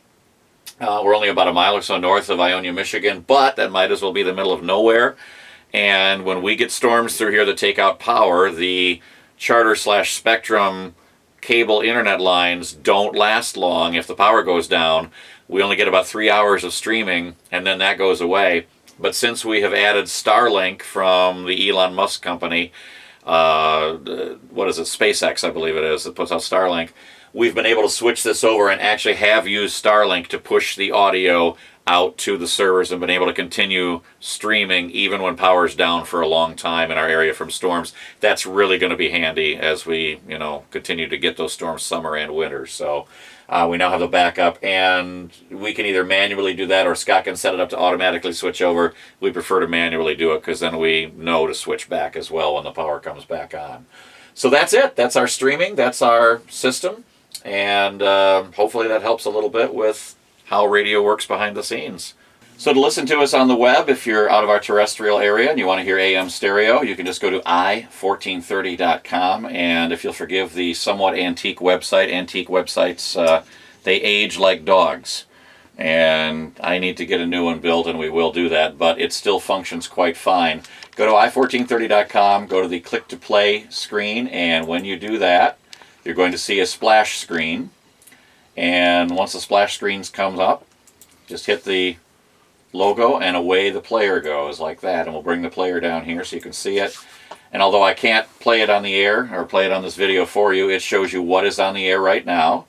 We're only about a mile or so north of Ionia, Michigan, but that might as well be the middle of nowhere. And when we get storms through here that take out power, the Charter/Spectrum cable internet lines don't last long. If the power goes down, we only get about 3 hours of streaming, and then that goes away. But since we have added Starlink from the Elon Musk company, SpaceX, I believe it is, that puts out Starlink, we've been able to switch this over and actually have used Starlink to push the audio out to the servers and been able to continue streaming even when power's down for a long time in our area from storms. That's really going to be handy as we, continue to get those storms summer and winter. So We now have the backup, and we can either manually do that or Scott can set it up to automatically switch over. We prefer to manually do it because then we know to switch back as well when the power comes back on. So that's it. That's our streaming. That's our system. And hopefully that helps a little bit with how radio works behind the scenes. So to listen to us on the web, if you're out of our terrestrial area and you want to hear AM stereo, you can just go to i1430.com. And if you'll forgive the somewhat antique websites, they age like dogs. And I need to get a new one built, and we will do that, but it still functions quite fine. Go to i1430.com, go to the click to play screen, and when you do that, you're going to see a splash screen. And once the splash screen comes up, just hit the logo and away the player goes like that, and we'll bring the player down here so you can see it. And although I can't play it on the air or play it on this video for you, it shows you what is on the air right now.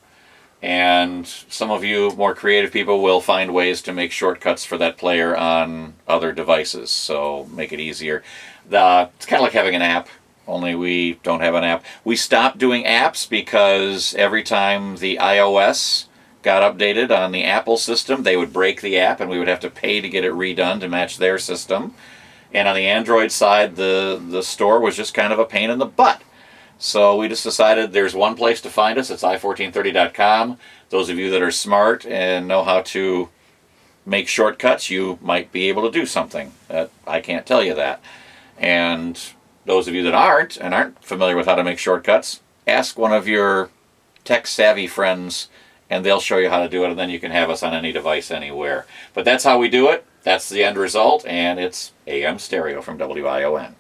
And some of you more creative people will find ways to make shortcuts for that player on other devices, so make it easier. It's kind of like having an app, only we don't have an app. We stopped doing apps because every time the iOS got updated on the Apple system, they would break the app and we would have to pay to get it redone to match their system. And on the Android side, the store was just kind of a pain in the butt. So we just decided there's one place to find us. It's i1430.com. Those of you that are smart and know how to make shortcuts, you might be able to do something. I can't tell you that. And those of you that aren't and aren't familiar with how to make shortcuts, ask one of your tech-savvy friends and they'll show you how to do it, and then you can have us on any device anywhere. But that's how we do it. That's the end result, and it's AM stereo from WION.